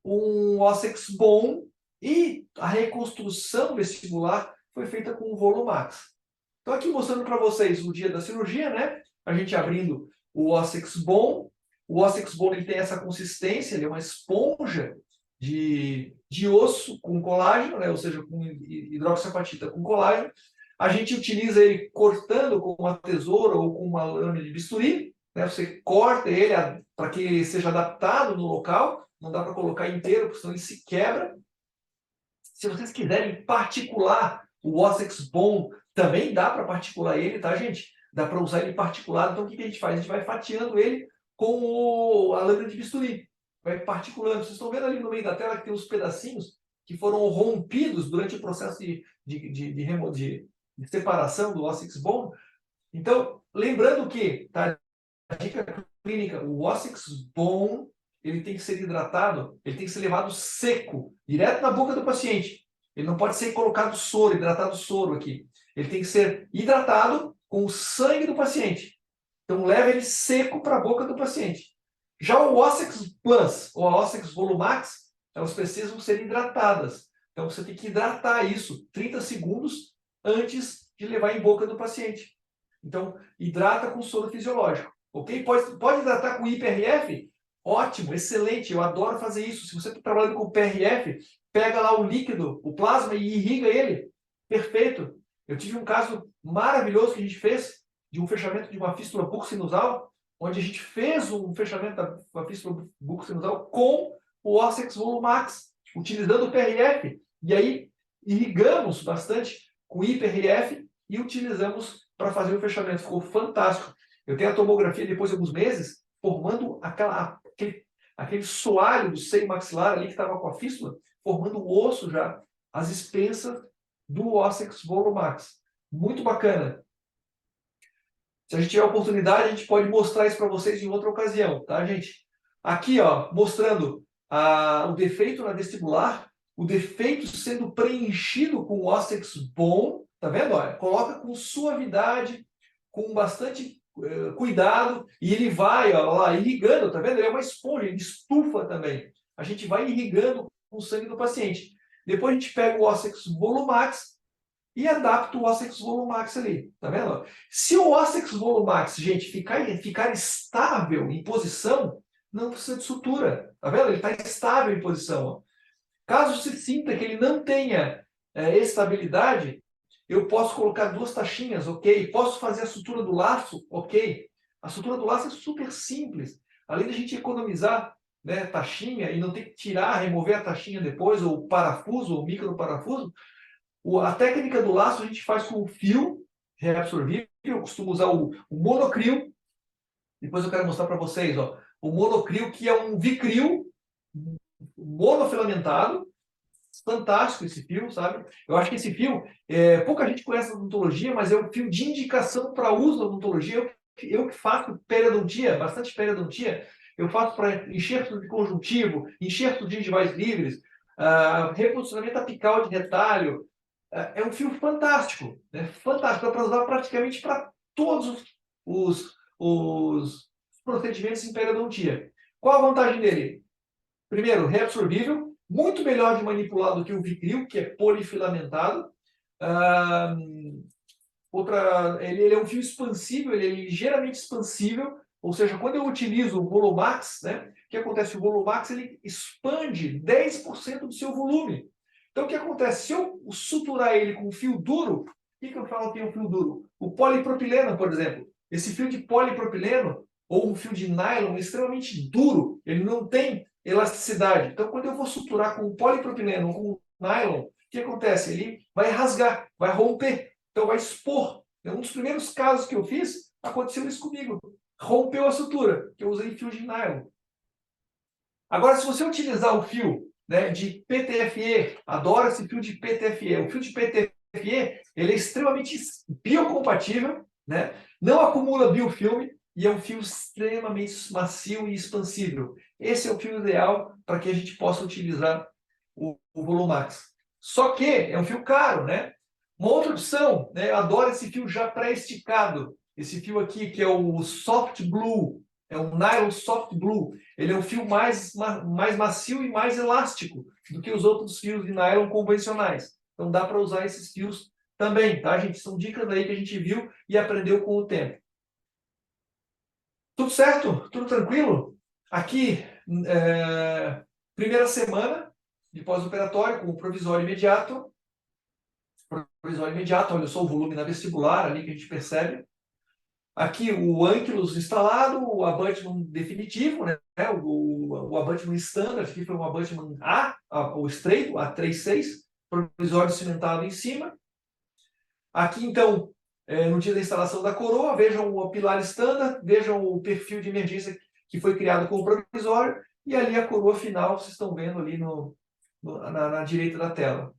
um Ossex Bone e a reconstrução vestibular foi feita com o Volumax. Então, aqui mostrando para vocês o dia da cirurgia, né? A gente abrindo o Ossex Bone. O Ossex Bone ele tem essa consistência, ele é uma esponja de osso com colágeno, né? Ou seja, com hidroxiapatita com colágeno. A gente utiliza ele cortando com uma tesoura ou com uma lâmina de bisturi, né? Você corta ele para que ele seja adaptado no local, não dá para colocar inteiro, porque senão ele se quebra. Se vocês quiserem particular o Ossex Bone, também dá para particular ele, tá, gente? Dá para usar ele particulado. Então, o que a gente faz? A gente vai fatiando ele com a lâmina de bisturi. Vai particulando. Vocês estão vendo ali no meio da tela que tem uns pedacinhos que foram rompidos durante o processo de separação do Ossex Bone. Então, lembrando que, tá, a dica clínica, o Ossex Bone, ele tem que ser hidratado, ele tem que ser levado seco, direto na boca do paciente. Ele não pode ser colocado soro, hidratado soro aqui. Ele tem que ser hidratado com o sangue do paciente. Então, leva ele seco para a boca do paciente. Já o Ossex Plus, ou a Ossex Volumax, elas precisam ser hidratadas. Então, você tem que hidratar isso 30 segundos antes de levar em boca do paciente. Então, hidrata com soro fisiológico, ok? Pode hidratar com IPRF? Ótimo, excelente, eu adoro fazer isso. Se você está trabalhando com PRF, pega lá o líquido, o plasma e irriga ele. Perfeito. Eu tive um caso maravilhoso que a gente fez de um fechamento de uma fístula buccosinusal, onde a gente fez um fechamento da fístula buccosinusal com o Ossex Volumax, utilizando o PRF. E aí irrigamos bastante com IPRF e utilizamos para fazer o fechamento. Ficou fantástico. Eu tenho a tomografia depois de alguns meses, formando aquele soalho do seio maxilar ali que estava com a fístula, formando o osso já, as expensas do Ossex Volumax. Muito bacana. Se a gente tiver a oportunidade, a gente pode mostrar isso para vocês em outra ocasião, tá, gente? Aqui, ó, mostrando o defeito na vestibular, o defeito sendo preenchido com Ossex Bone, tá vendo? Olha, coloca com suavidade, com bastante cuidado, e ele vai, ó, lá, irrigando, tá vendo? Ele é uma esponja, ele estufa também. A gente vai irrigando com o sangue do paciente. Depois a gente pega o Ossex Volumax e adapta o Ossex Volumax ali, tá vendo? Se o Ossex Volumax, gente, ficar estável em posição, não precisa de sutura, tá vendo? Ele está estável em posição. Ó. Caso se sinta que ele não tenha estabilidade, eu posso colocar 2 taxinhas, ok? Posso fazer a sutura do laço, ok? A sutura do laço é super simples. Além de a gente economizar, né, taxinha e não ter que tirar, remover a taxinha depois, ou parafuso, ou micro parafuso, a técnica do laço a gente faz com o fio reabsorvível. Eu costumo usar o monocril. Depois eu quero mostrar para vocês, ó, o monocril, que é um vicril monofilamentado. Fantástico esse fio, sabe? Eu acho que esse fio, pouca gente conhece a odontologia, mas é um fio de indicação para uso na odontologia. Eu que faço periodontia, bastante periodontia, eu faço para enxerto de conjuntivo, enxerto de gengivais livres, reposicionamento apical de retalho. É um fio fantástico, né? Fantástico, dá para usar praticamente para todos os procedimentos em periodontia. Qual a vantagem dele? Primeiro, reabsorvível, muito melhor de manipular do que o Vicril, que é polifilamentado. Ah, ele é um fio expansível, ele é ligeiramente expansível, ou seja, quando eu utilizo o Volumax, né, o que acontece? O Volumax ele expande 10% do seu volume. Então, o que acontece? Se eu suturar ele com fio duro, o que eu falo que é um fio duro? O polipropileno, por exemplo. Esse fio de polipropileno, ou um fio de nylon, é extremamente duro, ele não tem elasticidade. Então, quando eu vou suturar com polipropileno ou com nylon, o que acontece? Ele vai rasgar, vai romper. Então vai expor. Um dos primeiros casos que eu fiz, aconteceu isso comigo. Rompeu a sutura, que eu usei fio de nylon. Agora, se você utilizar o fio, né, de PTFE, adoro esse fio de PTFE. O fio de PTFE ele é extremamente biocompatível, né, não acumula biofilme e é um fio extremamente macio e expansível. Esse é o fio ideal para que a gente possa utilizar o Volumax. Só que é um fio caro, né? Uma outra opção, né? Eu adoro esse fio já pré-esticado. Esse fio aqui, que é o Soft Blue, é um Nylon Soft Blue. Ele é um fio mais macio e mais elástico do que os outros fios de nylon convencionais. Então dá para usar esses fios também, tá, gente? São dicas aí que a gente viu e aprendeu com o tempo. Tudo certo? Tudo tranquilo? Aqui, primeira semana de pós-operatório com o provisório imediato. Provisório imediato, olha só o volume na vestibular ali que a gente percebe. Aqui o Ankylos instalado, o abutment definitivo, né? O abutment standard, aqui foi um abutment o estreito, A36, provisório cimentado em cima. Aqui, então, no dia da instalação da coroa, vejam o pilar standard, vejam o perfil de emergência que foi criado com o provisório, e ali a coroa final, vocês estão vendo ali na direita da tela.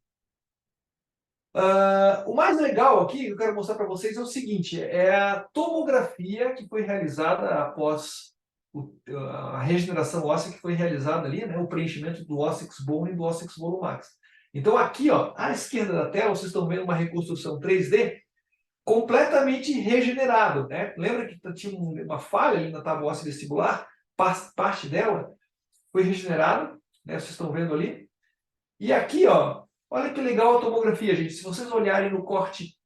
O mais legal aqui, que eu quero mostrar para vocês, é o seguinte, é a tomografia que foi realizada após a regeneração óssea que foi realizada ali, né, o preenchimento do Ossex Bone e do Ossex Volumax. Então aqui, ó, à esquerda da tela, vocês estão vendo uma reconstrução 3D completamente regenerado, né? Lembra que tinha uma falha ali na tábua óssea vestibular? Parte dela foi regenerada, né? Vocês estão vendo ali. E aqui, ó, olha que legal a tomografia, gente. Se vocês olharem no corte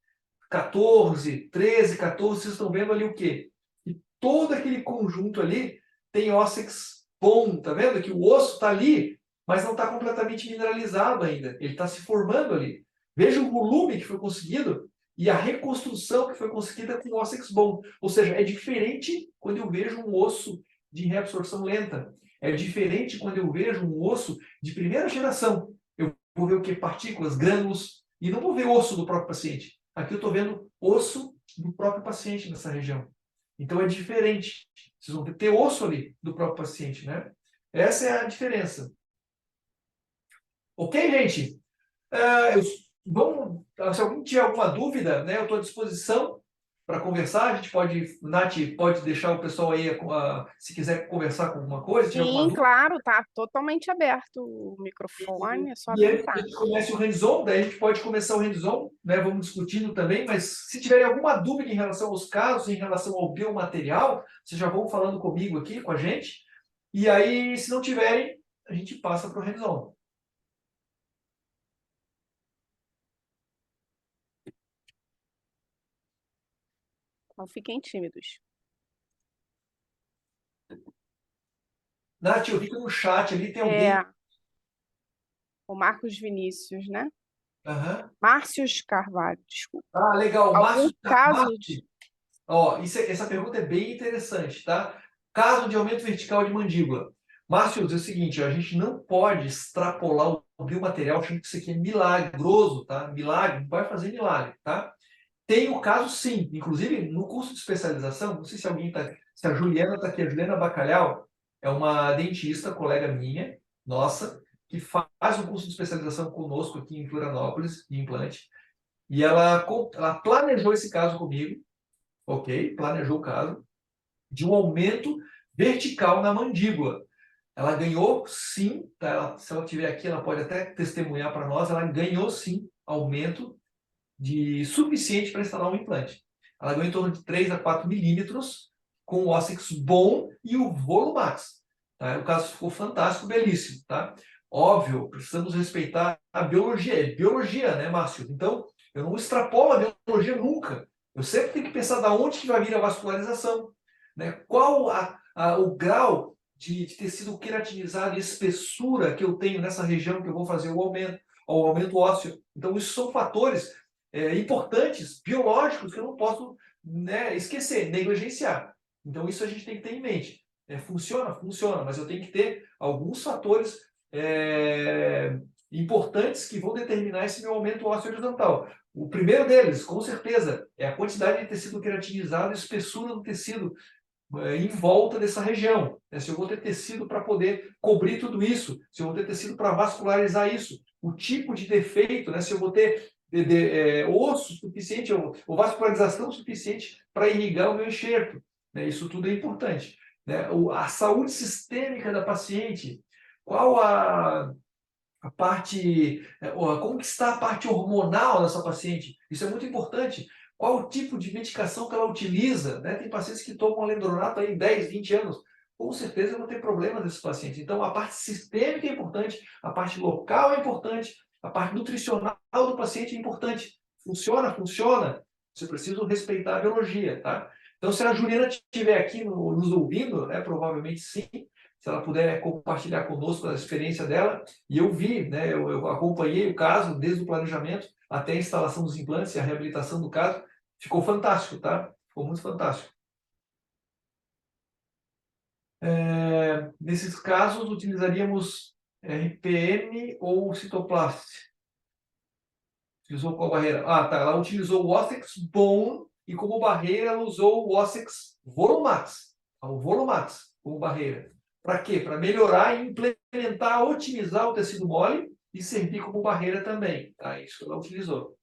14, 13, 14, vocês estão vendo ali o quê? E todo aquele conjunto ali tem óssex bom, tá vendo? Que o osso está ali, mas não está completamente mineralizado ainda. Ele está se formando ali. Veja o volume que foi conseguido e a reconstrução que foi conseguida com óssex bom. Ou seja, é diferente quando eu vejo um osso de reabsorção lenta. É diferente quando eu vejo um osso de primeira geração. Eu vou ver o que? Partículas, grânulos, e não vou ver osso do próprio paciente. Aqui eu estou vendo osso do próprio paciente nessa região. Então é diferente. Vocês vão ter osso ali do próprio paciente, né? Essa é a diferença. Ok, gente? Se alguém tiver alguma dúvida, né, eu estou à disposição para conversar. A gente pode, Nath, pode deixar o pessoal aí, se quiser conversar com alguma coisa, tiver alguma
Sim,
dúvida.
claro, tá totalmente aberto o microfone, é só
E antes que a
apertar.
gente comece o hands-on, daí a gente pode começar o hands-on, né? Vamos discutindo também, mas se tiverem alguma dúvida em relação aos casos, em relação ao biomaterial, vocês já vão falando comigo aqui, com a gente. E aí, se não tiverem, a gente passa para o hands-on.
Não fiquem tímidos.
Nath, eu vi que no chat ali tem alguém.
É, o Marcos Vinícius, né?
Aham.
Márcios Carvalho, desculpa.
Ah, legal.
Algum caso
Márcio, ó, essa pergunta é bem interessante, tá? Caso de aumento vertical de mandíbula. Márcio, é o seguinte, a gente não pode extrapolar o biomaterial achando que isso aqui é milagroso, tá? Milagre, não vai fazer milagre, tá? Tem o caso, sim. Inclusive, no curso de especialização, não sei se alguém está, se a Juliana está aqui, a Juliana Bacalhau é uma dentista, colega minha, nossa, que faz um curso de especialização conosco aqui em Florianópolis, de implante, e ela planejou esse caso comigo, ok? Planejou o caso, de um aumento vertical na mandíbula. Ela ganhou, sim, tá? Se ela estiver aqui, ela pode até testemunhar para nós, ela ganhou, sim, aumento de suficiente para instalar um implante. Ela ganhou em torno de 3 a 4 milímetros com o óssix bom e o Volumax. Tá? O caso ficou fantástico, belíssimo. Tá? Óbvio, precisamos respeitar a biologia. É biologia, né, Márcio? Então, eu não extrapolo a biologia nunca. Eu sempre tenho que pensar da onde que vai vir a vascularização. Né? Qual o grau de tecido queratinizado e espessura que eu tenho nessa região que eu vou fazer o aumento ósseo. Então, isso são fatores importantes, biológicos, que eu não posso, né, esquecer, negligenciar. Então, isso a gente tem que ter em mente. Funciona? Funciona, mas eu tenho que ter alguns fatores importantes que vão determinar esse meu aumento ósseo horizontal. O primeiro deles, com certeza, é a quantidade de tecido queratinizado e espessura do tecido em volta dessa região. Né? Se eu vou ter tecido para poder cobrir tudo isso, se eu vou ter tecido para vascularizar isso, o tipo de defeito, né? Se eu vou ter osso suficiente ou vascularização suficiente para irrigar o meu enxerto. Né? Isso tudo é importante. Né? A saúde sistêmica da paciente, qual a parte, como que está a parte hormonal dessa paciente? Isso é muito importante. Qual o tipo de medicação que ela utiliza? Né? Tem pacientes que tomam alendronato aí 10, 20 anos. Com certeza vão ter problemas desses pacientes. Então, a parte sistêmica é importante, a parte local é importante, a parte nutricional do paciente é importante. Funciona? Funciona. Você precisa respeitar a biologia, tá? Então, se a Juliana estiver aqui nos ouvindo, né, provavelmente sim, se ela puder compartilhar conosco a experiência dela, e eu vi, né, eu acompanhei o caso desde o planejamento até a instalação dos implantes e a reabilitação do caso. Ficou fantástico, tá? Ficou muito fantástico. Nesses casos, utilizaríamos RPM ou citoplast. Utilizou qual barreira? Ah, tá. Ela utilizou o Ossex Bone e como barreira ela usou o Ossex Volumax. O Volumax como barreira. Para quê? Para melhorar e implementar, otimizar o tecido mole e servir como barreira também. Tá? Isso que ela utilizou.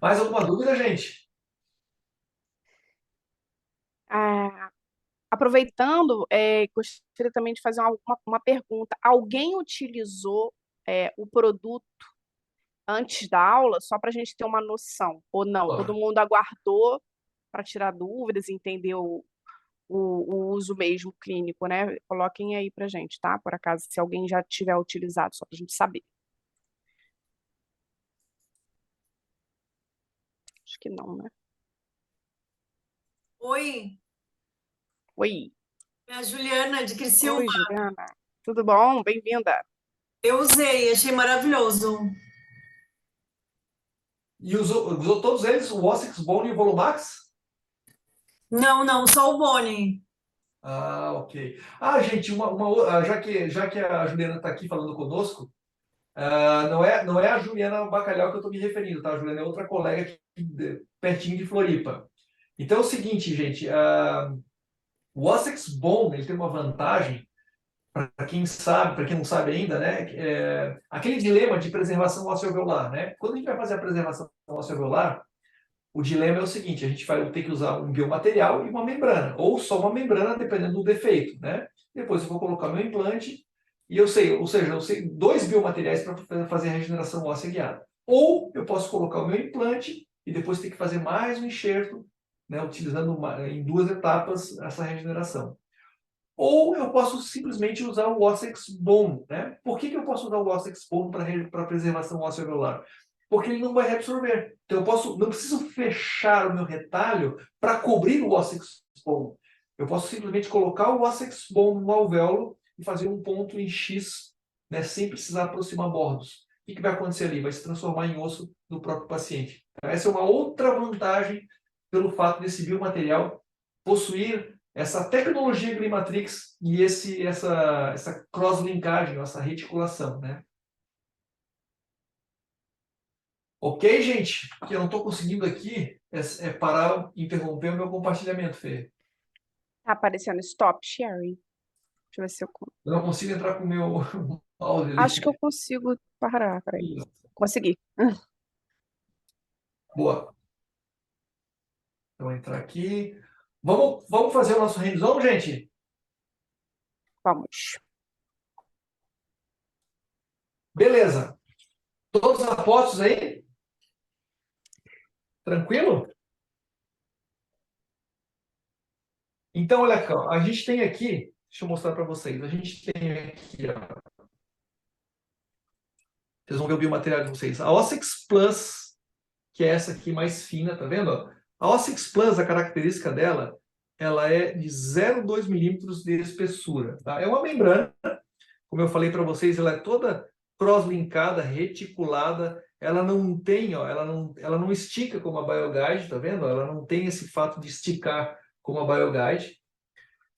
Mais alguma dúvida, gente?
Ah, aproveitando, gostaria também de fazer uma pergunta. Alguém utilizou o produto antes da aula, só para a gente ter uma noção? Ou não? Todo mundo aguardou para tirar dúvidas, entender o uso mesmo clínico, né? Coloquem aí para gente, tá? Por acaso, se alguém já tiver utilizado, só para a gente saber. Acho que não, né?
Oi,
Oi.
é a Juliana de Criciúma.
Oi, Juliana. Tudo bom? Bem-vinda.
Eu usei, achei maravilhoso.
E usou todos eles, o Ossex Bone e o Volumax?
Não, não, só o Boni.
Ah, ok. Ah, gente, já que a Juliana está aqui falando conosco, não é a Juliana Bacalhau que eu estou me referindo, tá? A Juliana é outra colega aqui, pertinho de Floripa. Então é o seguinte, gente, o Ossex Bone ele tem uma vantagem, para quem sabe, para quem não sabe ainda, né? Aquele dilema de preservação ósseo-alveolar, né? Quando a gente vai fazer a preservação ósseo-alveolar, o dilema é o seguinte: a gente vai ter que usar um biomaterial e uma membrana, ou só uma membrana, dependendo do defeito, né? Depois eu vou colocar meu implante e eu sei, ou seja, eu sei dois biomateriais para fazer a regeneração óssea guiada. Ou eu posso colocar o meu implante e depois ter que fazer mais um enxerto, né, utilizando em duas etapas essa regeneração. Ou eu posso simplesmente usar o Ossex Bone, né? Por que eu posso usar o Ossex Bone para preservação óssea alveolar? Porque ele não vai reabsorver. Então não preciso fechar o meu retalho para cobrir o Ossex Bone. Eu posso simplesmente colocar o Ossex Bone no alvéolo e fazer um ponto em X, né, sem precisar aproximar bordos. O que vai acontecer ali? Vai se transformar em osso do próprio paciente. Então, essa é uma outra vantagem pelo fato desse biomaterial possuir essa tecnologia Grimatrix e essa cross-linkagem, essa reticulação, né? Ok, gente? O que eu não estou conseguindo aqui parar, interromper o meu compartilhamento, Fê.
Tá aparecendo stop sharing. Deixa eu ver se eu...
Eu não consigo entrar com o meu mouse ali.
Acho que eu consigo parar, peraí. Consegui.
Boa. Então, entrar aqui. Vamos fazer o nosso hands-on, gente?
Vamos.
Beleza. Todos apostos aí? Tranquilo? Então, olha aqui, ó, a gente tem aqui, deixa eu mostrar para vocês, a gente tem aqui, ó, vocês vão ver o biomaterial de vocês, a Ossex Plus, que é essa aqui mais fina, tá vendo? Ó? A Ossex Plus, a característica dela, ela é de 0,2 milímetros de espessura, tá? É uma membrana, como eu falei para vocês, ela é toda cross-linkada, reticulada, ela não tem, ó, ela não estica como a BioGuide, tá vendo? Ela não tem esse fato de esticar como a BioGuide.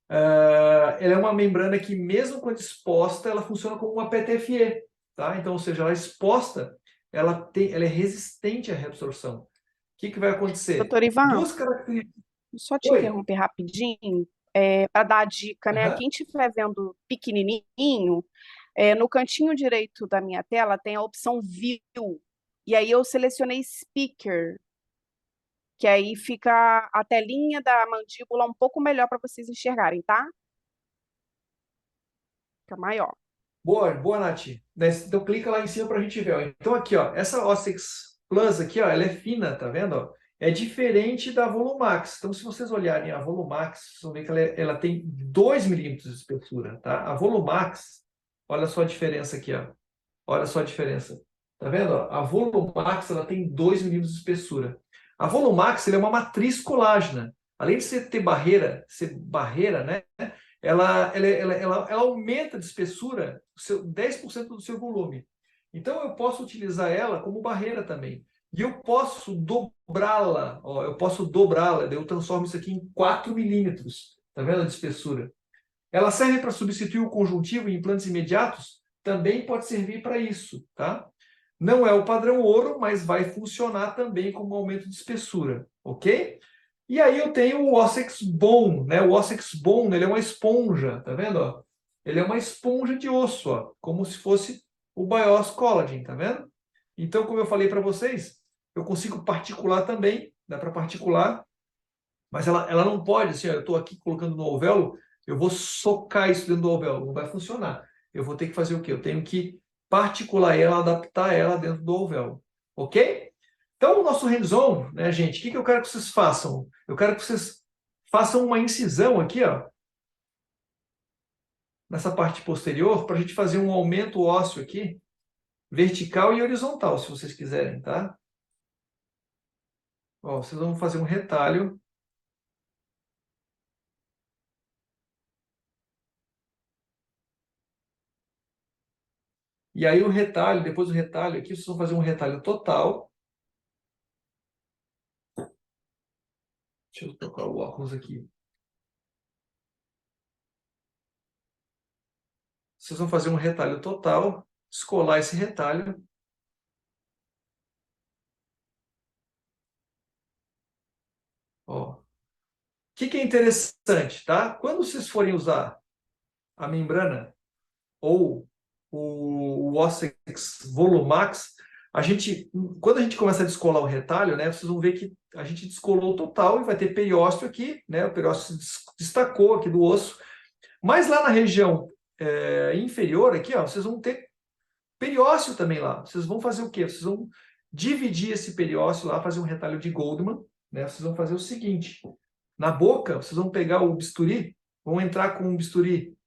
Ela é uma membrana que, mesmo quando exposta, ela funciona como uma PTFE, tá? Então, ou seja, ela exposta, ela é resistente à reabsorção. O que vai acontecer?
Doutor Ivan,
Duas características.
só te
Oi.
interromper rapidinho, para dar a dica, né? Quem estiver vendo pequenininho, no cantinho direito da minha tela tem a opção View. E aí eu selecionei Speaker, que aí fica a telinha da mandíbula um pouco melhor para vocês enxergarem, tá? Fica maior.
Boa, Nath. Então clica lá em cima para a gente ver. Ó. Então aqui, ó, essa Ossex Plus aqui, ó, ela é fina, tá vendo? Ó? É diferente da Volumax. Então, se vocês olharem a Volumax, vocês vão ver que ela tem 2 milímetros de espessura, tá? A Volumax, olha só a diferença aqui, ó. Olha só a diferença. Tá vendo? Ó? A Volumax, ela tem 2 milímetros de espessura. A Volumax, ela é uma matriz colágena. Além de ser barreira, né? Ela aumenta de espessura 10% do seu volume. Então, eu posso utilizar ela como barreira também. E eu posso dobrá-la, eu transformo isso aqui em 4 milímetros, tá vendo, de espessura. Ela serve para substituir o conjuntivo em implantes imediatos? Também pode servir para isso, tá? Não é o padrão ouro, mas vai funcionar também como aumento de espessura, ok? E aí eu tenho o Ossex Bone, né? O Ossex Bone, ele é uma esponja, tá vendo? Ó? Ele é uma esponja de osso, ó, como se fosse o Bios Collagen, tá vendo? Então, como eu falei para vocês, eu consigo particular também, dá para particular, mas ela não pode, assim, ó, eu estou aqui colocando no alvéolo, eu vou socar isso dentro do alvéolo, não vai funcionar. Eu vou ter que fazer o quê? Eu tenho que particular ela, adaptar ela dentro do alvéolo, ok? Então, o nosso hands-on, né, gente, o que eu quero que vocês façam? Eu quero que vocês façam uma incisão aqui, ó, nessa parte posterior, para a gente fazer um aumento ósseo aqui, vertical e horizontal, se vocês quiserem, tá? Ó, vocês vão fazer um retalho. E aí o retalho, depois do retalho aqui, vocês vão fazer um retalho total. Deixa eu trocar o óculos aqui. Vocês vão fazer um retalho total, descolar esse retalho. Ó. O que é interessante, tá? Quando vocês forem usar a membrana ou o Ossex Volumax, quando a gente começa a descolar o retalho, né, vocês vão ver que a gente descolou total e vai ter periósteo aqui, né, o periósteo se destacou aqui do osso, mas lá na região inferior aqui, ó, vocês vão ter periósteo também lá. Vocês vão fazer o quê? Vocês vão dividir esse periósteo lá, fazer um retalho de Goldman, né? Vocês vão fazer o seguinte, na boca, vocês vão pegar o bisturi, vão entrar com um bisturi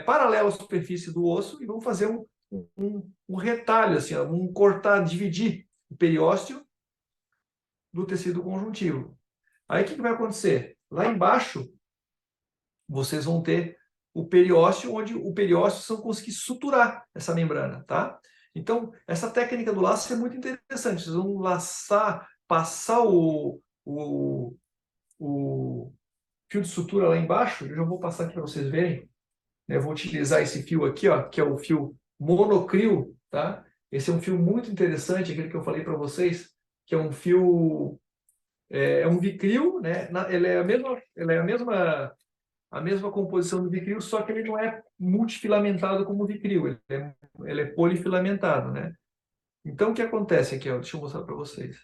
paralelo à superfície do osso e vão fazer um retalho, assim, ó, um cortar, dividir o periósteo do tecido conjuntivo. Aí o que vai acontecer? Lá embaixo, vocês vão ter o periósteo, onde o periósteo vocês vão conseguir suturar essa membrana, tá? Então, essa técnica do laço é muito interessante. Vocês vão laçar, passar o fio de sutura lá embaixo. Eu já vou passar aqui para vocês verem. Eu vou utilizar esse fio aqui, ó, que é o fio monocrio, tá? Esse é um fio muito interessante, aquele que eu falei para vocês, que é um fio, é um vicryl, né? Ele é a mesma composição do vicryl, só que ele não é multifilamentado como o vicryl, ele é polifilamentado, né? Então, o que acontece aqui, ó? Deixa eu mostrar para vocês.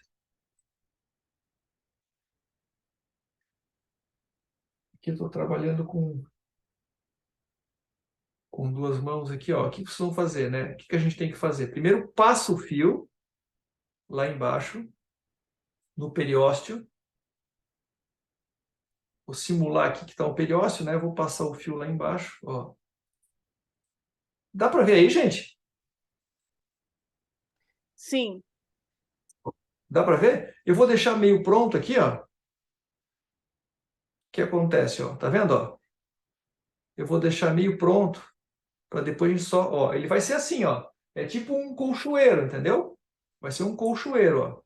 Aqui eu estou trabalhando com duas mãos aqui, ó. O que vocês vão fazer, né? O que a gente tem que fazer? Primeiro, passa o fio lá embaixo, no periósteo. Vou simular aqui que está o periósteo, né? Vou passar o fio lá embaixo, ó. Dá para ver aí, gente?
Sim.
Dá para ver? Eu vou deixar meio pronto aqui, ó. O que acontece, ó? Tá vendo, ó? Eu vou deixar meio pronto para depois a gente só, ó, ele vai ser assim, ó. É tipo um colchoeiro, entendeu? Vai ser um colchoeiro, ó.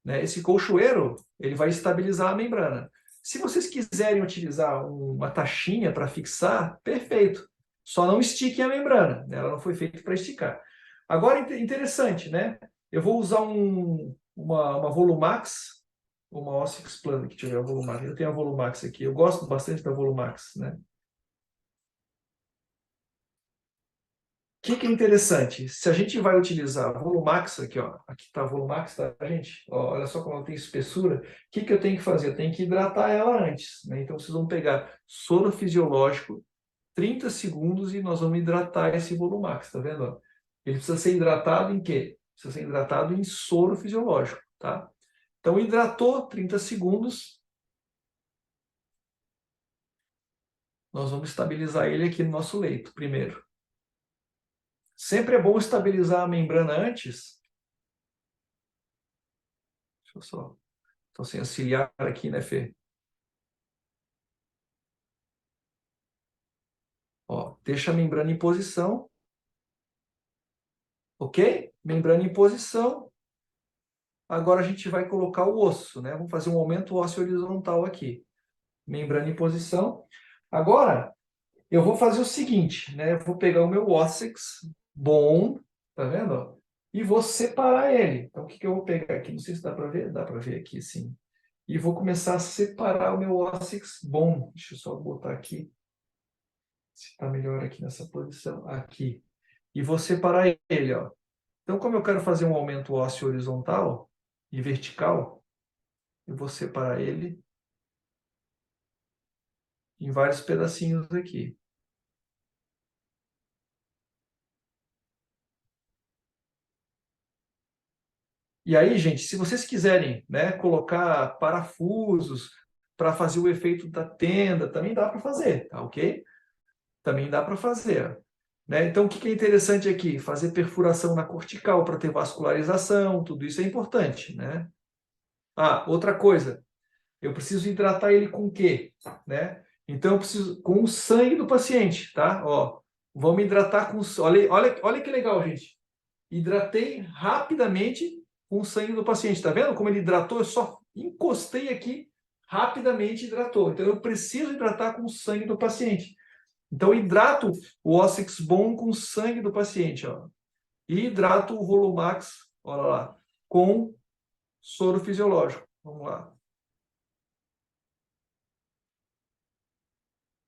Né? Esse colchoeiro, ele vai estabilizar a membrana. Se vocês quiserem utilizar uma tachinha para fixar, perfeito. Só não estiquem a membrana, né? Ela não foi feita para esticar. Agora, interessante, né? Eu vou usar uma Volumax, uma Ossex Plano, que tiver a Volumax. Eu tenho a Volumax aqui. Eu gosto bastante da Volumax, né? O que é interessante? Se a gente vai utilizar a Volumax, aqui, ó, aqui está a Volumax, tá, gente? Ó, olha só como ela tem espessura. O que eu tenho que fazer? Eu tenho que hidratar ela antes, né? Então, vocês vão pegar soro fisiológico, 30 segundos, e nós vamos hidratar esse Volumax, tá vendo? Ó? Ele precisa ser hidratado em quê? Precisa ser hidratado em soro fisiológico, tá? Então, hidratou 30 segundos, nós vamos estabilizar ele aqui no nosso leito, primeiro. Sempre é bom estabilizar a membrana antes. Deixa eu só... Estou sem auxiliar aqui, né, Fê? Ó, deixa a membrana em posição. Ok? Membrana em posição. Agora a gente vai colocar o osso, né? Vamos fazer um aumento ósseo horizontal aqui. Membrana em posição. Agora, eu vou fazer o seguinte, né? Eu vou pegar o meu Ossex bom, tá vendo? Ó? E vou separar ele. Então, o que eu vou pegar aqui? Não sei se dá para ver. Dá para ver aqui, sim. E vou começar a separar o meu Ossex bom. Deixa eu só botar aqui. Se está melhor aqui nessa posição. Aqui. E vou separar ele, ó. Então, como eu quero fazer um aumento ósseo horizontal e vertical, eu vou separar ele em vários pedacinhos aqui. E aí, gente, se vocês quiserem, né, colocar parafusos para fazer o efeito da tenda, também dá para fazer, tá ok? Também dá para fazer. né? Então, o que é interessante aqui? Fazer perfuração na cortical para ter vascularização, tudo isso é importante, né? Ah, outra coisa, eu preciso hidratar ele com o quê? Né? Então, eu preciso com o sangue do paciente, tá? Ó, vamos hidratar com... Olha que legal, gente. Hidratei rapidamente com o sangue do paciente. Tá vendo como ele hidratou? Eu só encostei aqui, rapidamente hidratou. Então, eu preciso hidratar com o sangue do paciente. Então, eu hidrato o Ossex Bone com o sangue do paciente, ó. E hidrato o Volumax, olha lá, com soro fisiológico. Vamos lá.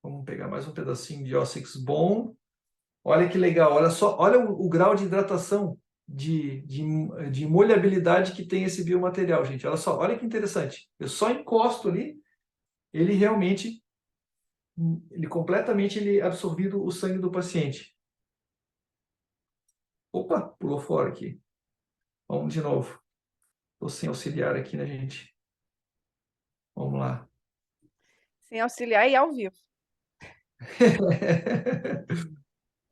Vamos pegar mais um pedacinho de Ossex Bone. Olha que legal, olha só, olha o grau de hidratação, de molhabilidade que tem esse biomaterial, gente. Olha só, olha que interessante. Eu só encosto ali, ele realmente, ele completamente ele absorvido o sangue do paciente. Opa, pulou fora aqui. Vamos de novo. Estou sem auxiliar aqui, né, gente? Vamos lá.
Sem auxiliar e ao vivo.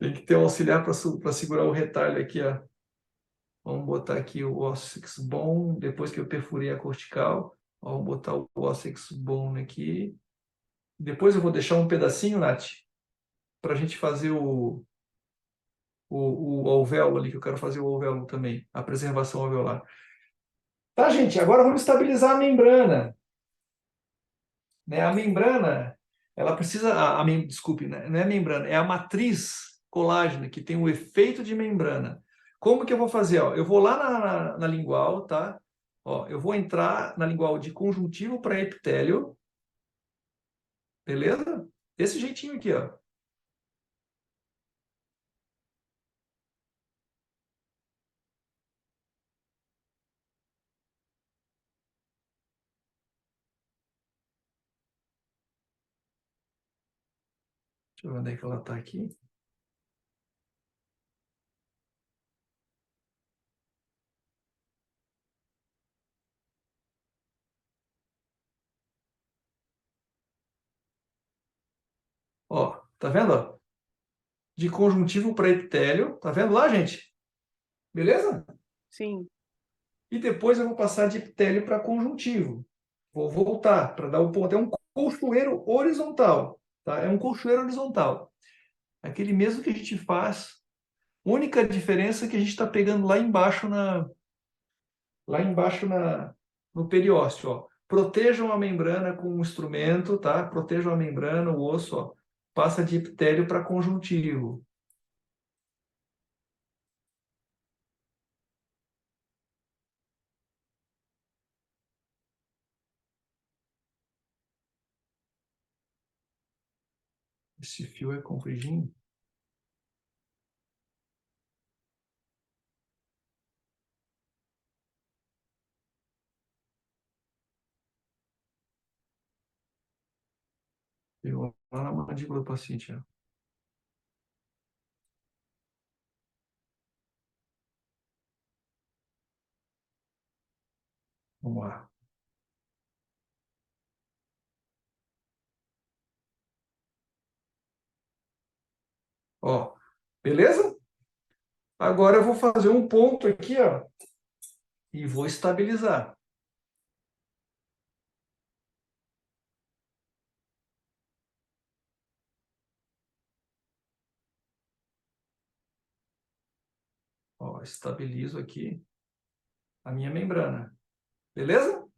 Tem que ter um auxiliar para segurar o retalho aqui, ó. Vamos botar aqui o Ossex Bone, depois que eu perfurei a cortical. Vamos botar o Ossex Bone aqui. Depois eu vou deixar um pedacinho, Nath, para a gente fazer o alvéolo ali, que eu quero fazer o alvéolo também, a preservação alveolar. Tá, gente, agora vamos estabilizar a membrana. Né? A membrana, ela precisa... desculpe, né? Não é a membrana, é a matriz colágena, que tem o efeito de membrana. Como que eu vou fazer? Ó, eu vou lá na lingual, tá? Ó, eu vou entrar na lingual de conjuntivo para epitélio. Beleza? Desse jeitinho aqui, ó. Deixa eu ver onde é que ela está aqui. Ó, tá vendo? Ó? De conjuntivo para epitélio. Tá vendo lá, gente? Beleza?
Sim.
E depois eu vou passar de epitélio para conjuntivo. Vou voltar para dar o ponto. É um colchoeiro horizontal. Tá? É um colchoeiro horizontal. Aquele mesmo que a gente faz. Única diferença é que a gente está pegando lá embaixo no periósteo. Ó. Protejam a membrana com o instrumento, tá? Protejam a membrana, o osso, ó. Passa de epitélio para conjuntivo. Esse fio é compridinho. Pegou lá na mandíbula do paciente. Ó. Vamos lá. Ó, beleza? Agora eu vou fazer um ponto aqui, ó, e vou estabilizar. Ó, estabilizo aqui a minha membrana. Beleza?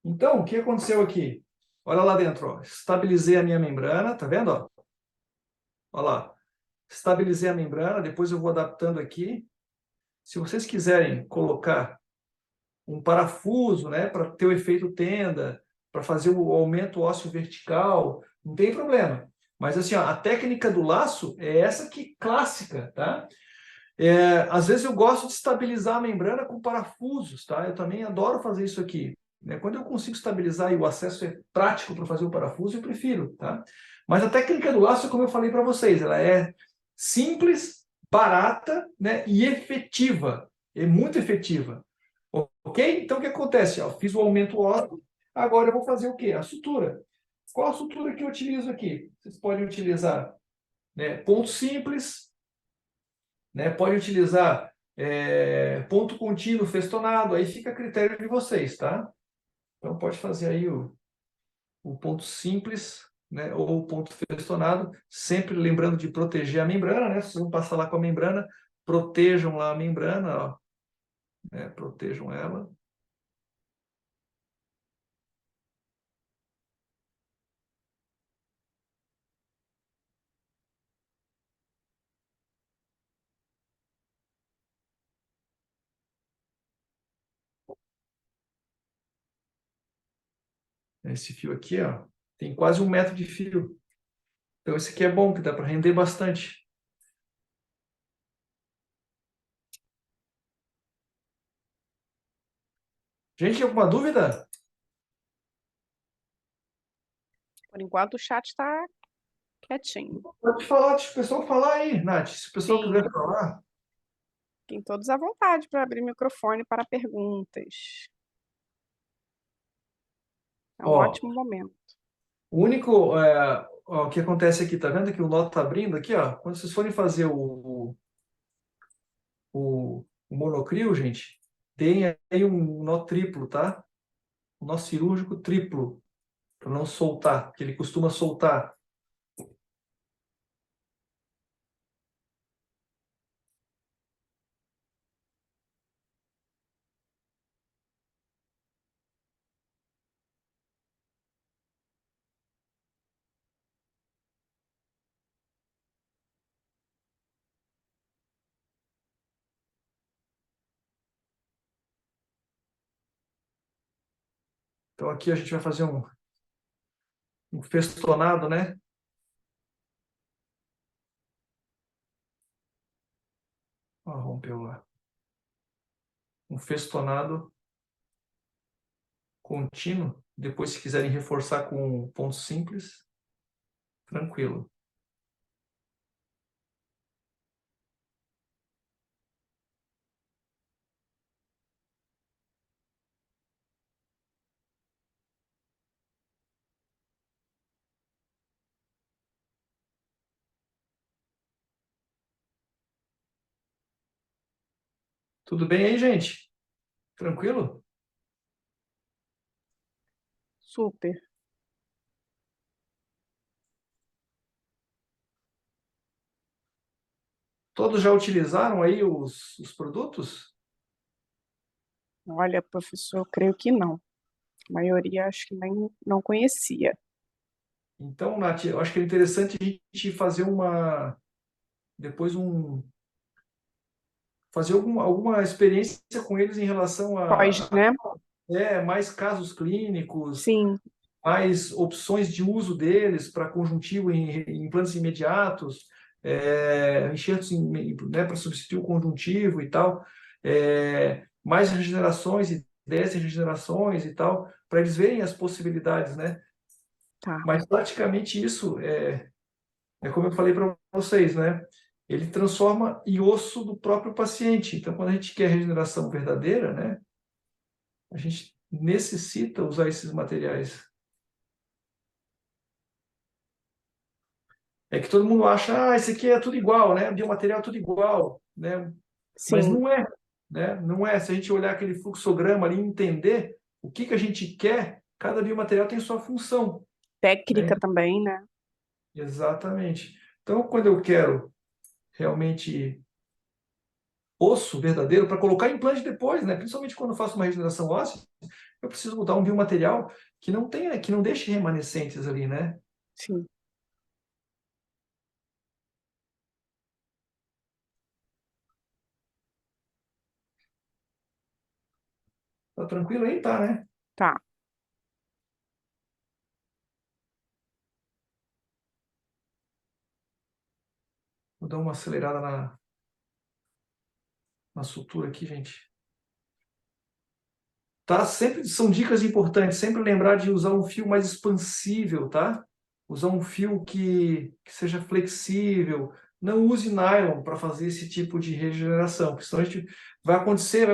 Então, o que aconteceu aqui? Olha lá dentro, ó. Estabilizei a minha membrana, tá vendo? Ó? Olha lá. Estabilizei a membrana, depois eu vou adaptando aqui. Se vocês quiserem colocar um parafuso, né, para ter o efeito tenda, para fazer o aumento ósseo vertical, não tem problema. Mas assim, ó, a técnica do laço é essa aqui, clássica, tá? Às vezes eu gosto de estabilizar a membrana com parafusos, tá? Eu também adoro fazer isso aqui. né? Quando eu consigo estabilizar e o acesso é prático para fazer o parafuso, eu prefiro, tá? Mas a técnica do aço, como eu falei para vocês, ela é simples, barata, né, e efetiva. É muito efetiva. Ok? Então, o que acontece? Ó, fiz o aumento ósseo, agora eu vou fazer o quê? A sutura. Qual a sutura que eu utilizo aqui? Vocês podem utilizar, né, ponto simples, né, podem utilizar ponto contínuo festonado, aí fica a critério de vocês, tá? Então, pode fazer aí o ponto simples, né, ou o ponto festonado, sempre lembrando de proteger a membrana, né? Vocês vão passar lá com a membrana, protejam lá a membrana, ó, né, protejam ela. Esse fio aqui, ó, tem quase 1 metro de fio. Então, esse aqui é bom, que dá para render bastante. Gente, alguma dúvida?
Por enquanto, o chat está quietinho.
Pode falar, deixa o pessoal falar aí, Nath. Se o pessoal
Sim,
quiser falar.
fiquem todos à vontade para abrir o microfone para perguntas. É um
Ó,
ótimo momento.
o único ó, que acontece aqui, tá vendo que o nó tá abrindo aqui, ó? Quando vocês forem fazer o monocrio, gente, tem aí um nó triplo, tá? Um nó cirúrgico triplo, para não soltar, porque ele costuma soltar. Então aqui a gente vai fazer um festonado, né? Ó, rompeu lá. Um festonado contínuo. Depois, se quiserem reforçar com ponto simples, tranquilo. Tudo bem aí, gente? Tranquilo?
Super.
Todos já utilizaram aí os produtos?
Olha, professor, eu creio que não. A maioria acho que nem não conhecia.
Então, Nath, eu acho que é interessante a gente fazer depois fazer alguma experiência com eles em relação
Pós,
a
né?
mais casos clínicos,
Sim,
mais opções de uso deles para conjuntivo em implantes imediatos, enxertos né, para substituir o conjuntivo e tal, mais regenerações, ideias de regenerações e tal, para eles verem as possibilidades, né?
tá.
Mas praticamente isso é como eu falei para vocês, né? Ele transforma em osso do próprio paciente. Então, quando a gente quer regeneração verdadeira, né, a gente necessita usar esses materiais. É que todo mundo acha, esse aqui é tudo igual, né? Biomaterial é tudo igual, né? Mas
Sim,
não é, né? Não é. Se a gente olhar aquele fluxograma ali e entender o que a gente quer, cada biomaterial tem sua função, né?
técnica também, né?
Exatamente. Então, quando eu quero realmente osso verdadeiro para colocar implante depois, né? Principalmente quando eu faço uma regeneração óssea, eu preciso mudar um biomaterial que não tenha, que não deixe remanescentes ali, né?
Sim.
Tá tranquilo aí? Tá, né?
Tá.
Vou dar uma acelerada na sutura aqui, gente. tá? Sempre são dicas importantes, sempre lembrar de usar um fio mais expansível, tá? Usar um fio que seja flexível. Não use nylon para fazer esse tipo de regeneração, porque senão a gente vai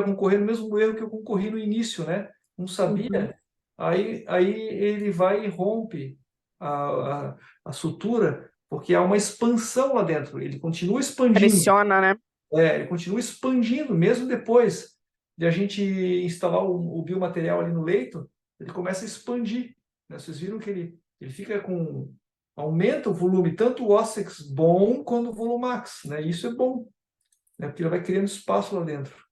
concorrer no mesmo erro que eu concorri no início, né? Não sabia.
Uhum.
Aí ele vai e rompe a sutura, porque há uma expansão lá dentro. Ele continua expandindo.
Pressiona, né?
Ele continua expandindo, mesmo depois de a gente instalar o biomaterial ali no leito, ele começa a expandir, né? Vocês viram que ele fica com... Aumenta o volume, tanto o Ossex bom quanto o Volumax, né? Isso é bom, né? Porque ele vai criando espaço lá dentro.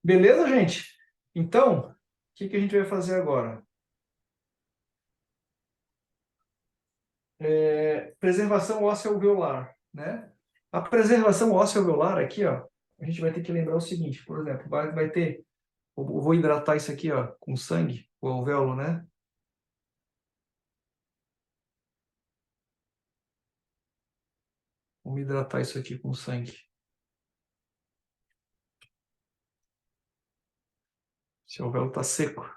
Beleza, gente? Então, o que a gente vai fazer agora? Preservação óssea alveolar, né? A preservação óssea alveolar aqui, ó, a gente vai ter que lembrar o seguinte, por exemplo, vai ter, eu vou hidratar isso aqui, ó, com sangue, o alvéolo, né? Vamos hidratar isso aqui com sangue. Esse alvéolo está seco.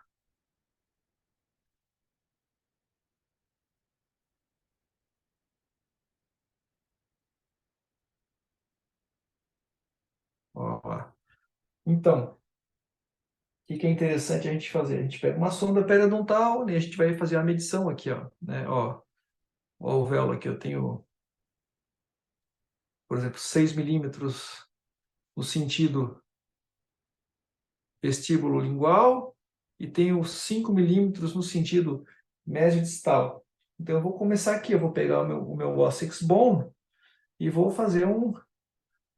Ó. Então, o que é interessante a gente fazer? A gente pega uma sonda periodontal e a gente vai fazer a medição aqui, ó, né? Ó, o alvéolo aqui, eu tenho, por exemplo, 6 milímetros no sentido vestíbulo lingual e tenho 5 milímetros no sentido médio-distal. Então, eu vou começar aqui, eu vou pegar o meu Ossex Bone e vou fazer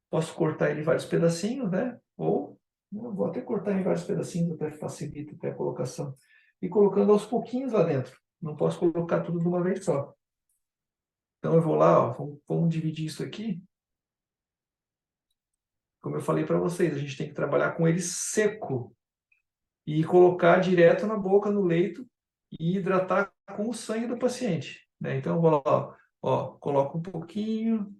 posso cortar ele em vários pedacinhos, né? Ou eu vou até cortar em vários pedacinhos, até facilita até a colocação. E colocando aos pouquinhos lá dentro. Não posso colocar tudo de uma vez só. Então, eu vou lá, ó, vamos dividir isso aqui. Como eu falei para vocês, a gente tem que trabalhar com ele seco e colocar direto na boca, no leito, e hidratar com o sangue do paciente, né? Então, eu vou lá, ó, coloco um pouquinho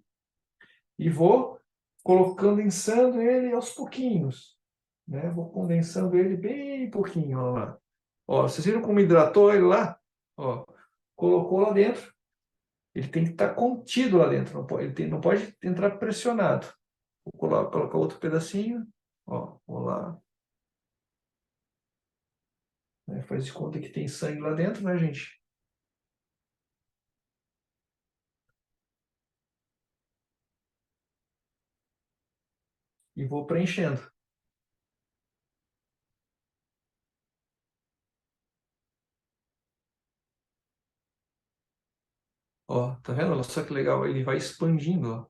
e vou condensando ele aos pouquinhos, né? Vou condensando ele bem pouquinho, ó lá. Ó, vocês viram como hidratou ele lá? Ó, colocou lá dentro. Ele tem que estar contido lá dentro, não pode entrar pressionado. Vou colocar outro pedacinho, ó, vou lá. Né? Faz de conta que tem sangue lá dentro, né, gente? E vou preenchendo. Ó, tá vendo? Olha só que legal, ele vai expandindo, ó.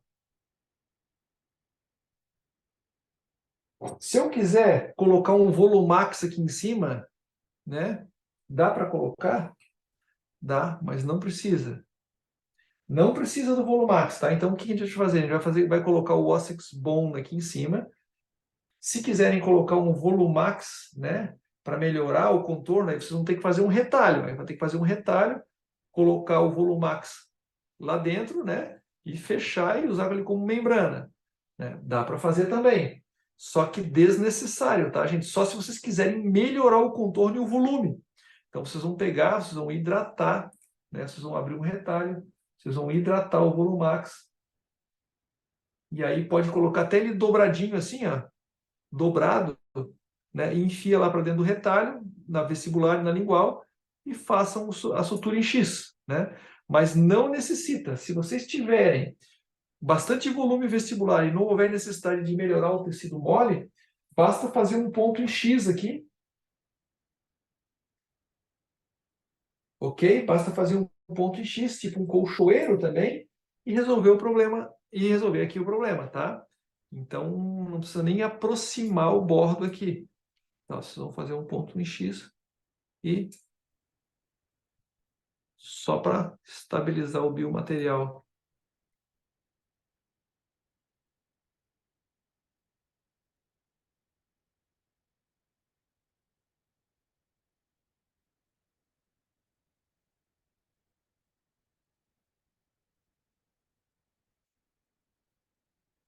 Se eu quiser colocar um Volumax aqui em cima, né? Dá para colocar? Dá, mas não precisa. Não precisa do Volumax, tá? Então, o que a gente vai fazer? A gente vai colocar o Ossex Bone aqui em cima. Se quiserem colocar um Volumax, né? Para melhorar o contorno, aí vocês vão ter que fazer um retalho. Aí vai ter que fazer um retalho, colocar o Volumax lá dentro, né? E fechar e usar ele como membrana, né? Dá para fazer também. Só que desnecessário, tá, gente? Só se vocês quiserem melhorar o contorno e o volume. Então, vocês vão pegar, vocês vão hidratar, né? Vocês vão abrir um retalho, vocês vão hidratar o Volumax. E aí pode colocar até ele dobradinho assim, ó, dobrado, né? E enfia lá para dentro do retalho, na vestibular e na lingual, e façam a sutura em X, né? Mas não necessita. Se vocês tiverem bastante volume vestibular e não houver necessidade de melhorar o tecido mole, basta fazer um ponto em X aqui, ok? Basta fazer um ponto em X, tipo um colchoeiro também, e resolver o problema, e resolver aqui o problema, tá? Então, não precisa nem aproximar o bordo aqui. Então, vocês vão fazer um ponto em X e só para estabilizar o biomaterial.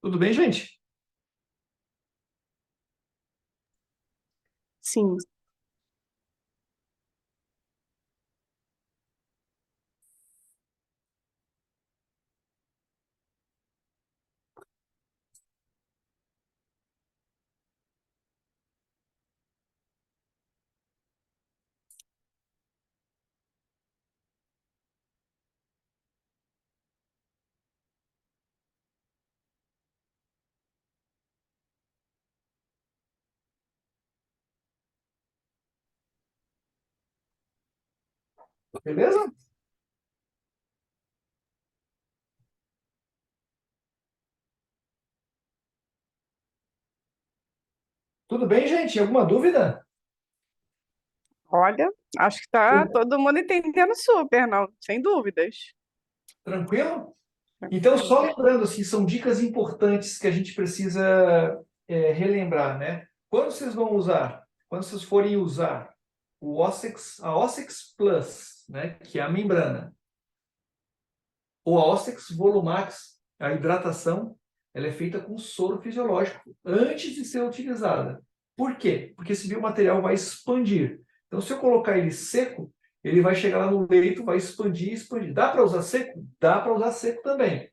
Tudo bem, gente?
Sim.
Beleza? Tudo bem, gente? Alguma dúvida?
Olha, acho que está todo mundo entendendo super, não, sem dúvidas.
Tranquilo? Então, só lembrando, assim, são dicas importantes que a gente precisa relembrar, né? Quando vocês vão usar, quando vocês forem usar o OSSEX, a OSSEX Plus, né, que é a membrana, ou a OSSEX Volumax, a hidratação, ela é feita com soro fisiológico antes de ser utilizada. Por quê? Porque esse biomaterial vai expandir. Então, se eu colocar ele seco, ele vai chegar lá no leito, vai expandir, expandir. Dá para usar seco? Dá para usar seco também.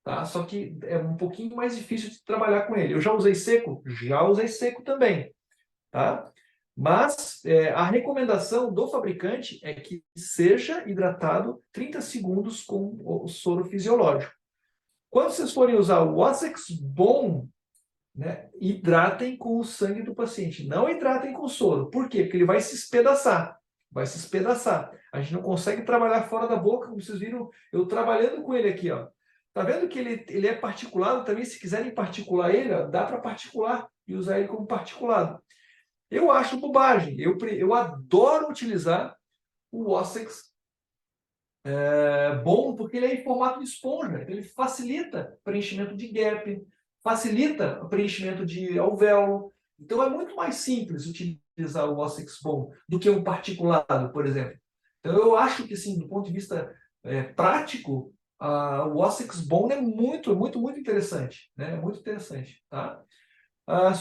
Tá? Só que é um pouquinho mais difícil de trabalhar com ele. Eu já usei seco? Já usei seco também. Tá? Mas a recomendação do fabricante é que seja hidratado 30 segundos com o soro fisiológico. Quando vocês forem usar o Wassex Bom, né, hidratem com o sangue do paciente. Não hidratem com soro. Por quê? Porque ele vai se espedaçar. Vai se espedaçar. A gente não consegue trabalhar fora da boca, como vocês viram, eu trabalhando com ele aqui, ó. Tá vendo que ele é particulado também? Se quiserem particular ele, ó, dá para particular e usar ele como particulado. Eu acho bobagem. Eu adoro utilizar o Wassex Bom porque ele é em formato de esponja. Ele facilita preenchimento de gap, facilita o preenchimento de alvéolo. Então é muito mais simples utilizar o Wassex Bom do que um particulado, por exemplo. Então eu acho que, sim, do ponto de vista prático, o Wassex Bom é muito, muito, muito interessante. Né? É muito interessante. Tá?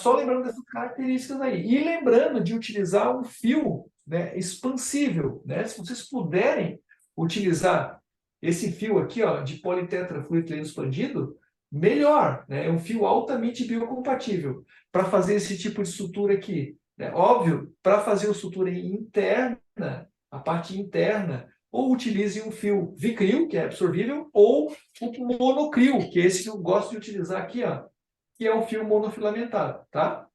Só lembrando dessas características aí. E lembrando de utilizar um fio, né, expansível. Né? Se vocês puderem utilizar esse fio aqui, ó, de politetrafluoretileno expandido, melhor. Né? É um fio altamente biocompatível para fazer esse tipo de sutura aqui. Né? Óbvio, para fazer a sutura interna, a parte interna, ou utilize um fio Vicryl, que é absorvível, ou o monocryl, que é esse que eu gosto de utilizar aqui, ó, que é um fio monofilamentado, tá?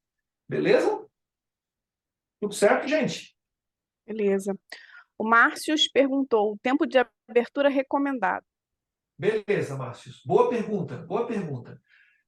Beleza? Tudo certo, gente?
Beleza. O Márcios perguntou o tempo de abertura recomendado.
Beleza, Márcios. Boa pergunta, boa pergunta.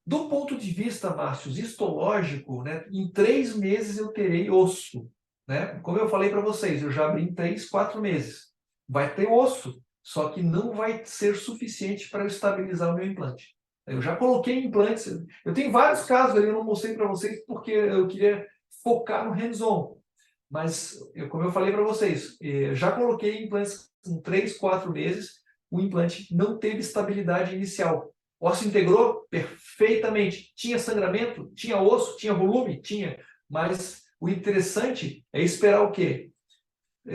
Do ponto de vista, Márcios, histológico, né, em 3 meses eu terei osso. Né? Como eu falei para vocês, eu já abri em 3, 4 meses. Vai ter osso, só que não vai ser suficiente para eu estabilizar o meu implante. Eu já coloquei implantes. Eu tenho vários casos ali, eu não mostrei para vocês porque eu queria focar no hands-on. Mas, como eu falei para vocês, já coloquei implantes em 3, 4 meses, o implante não teve estabilidade inicial. O osso integrou perfeitamente. Tinha sangramento? Tinha osso? Tinha volume? Tinha. Mas o interessante é esperar o quê?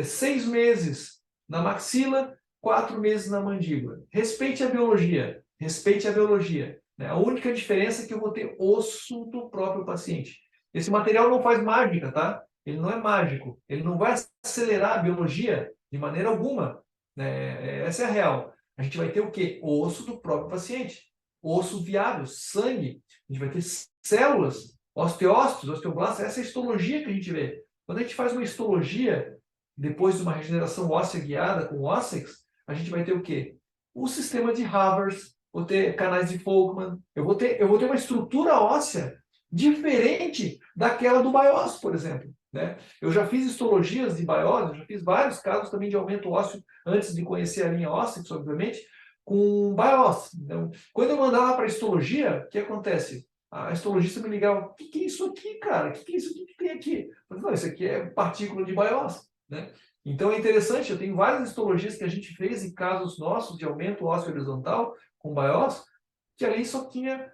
6 meses na maxila, 4 meses na mandíbula. Respeite a biologia. Respeite a biologia. Né? A única diferença é que eu vou ter osso do próprio paciente. Esse material não faz mágica, tá? Ele não é mágico. Ele não vai acelerar a biologia de maneira alguma. Né? Essa é a real. A gente vai ter o quê? Osso do próprio paciente. Osso viável, sangue. A gente vai ter células, osteócitos, osteoblastos. Essa é a histologia que a gente vê. Quando a gente faz uma histologia, depois de uma regeneração óssea guiada com OSSEX, a gente vai ter o quê? O sistema de Havers, vou ter canais de Folkman, eu vou ter uma estrutura óssea diferente daquela do BIOS, por exemplo, né? Eu já fiz histologias de BIOS, eu já fiz vários casos também de aumento ósseo, antes de conhecer a linha óssea, obviamente, com BIOS. Então, quando eu mandava para a histologia, o que acontece? A histologista me ligava: o que é isso aqui, cara? O que é isso aqui que tem aqui? Eu falei: não, isso aqui é partícula de BIOS, né? Então é interessante, eu tenho várias histologias que a gente fez em casos nossos de aumento ósseo horizontal com BIOS, que ali só tinha,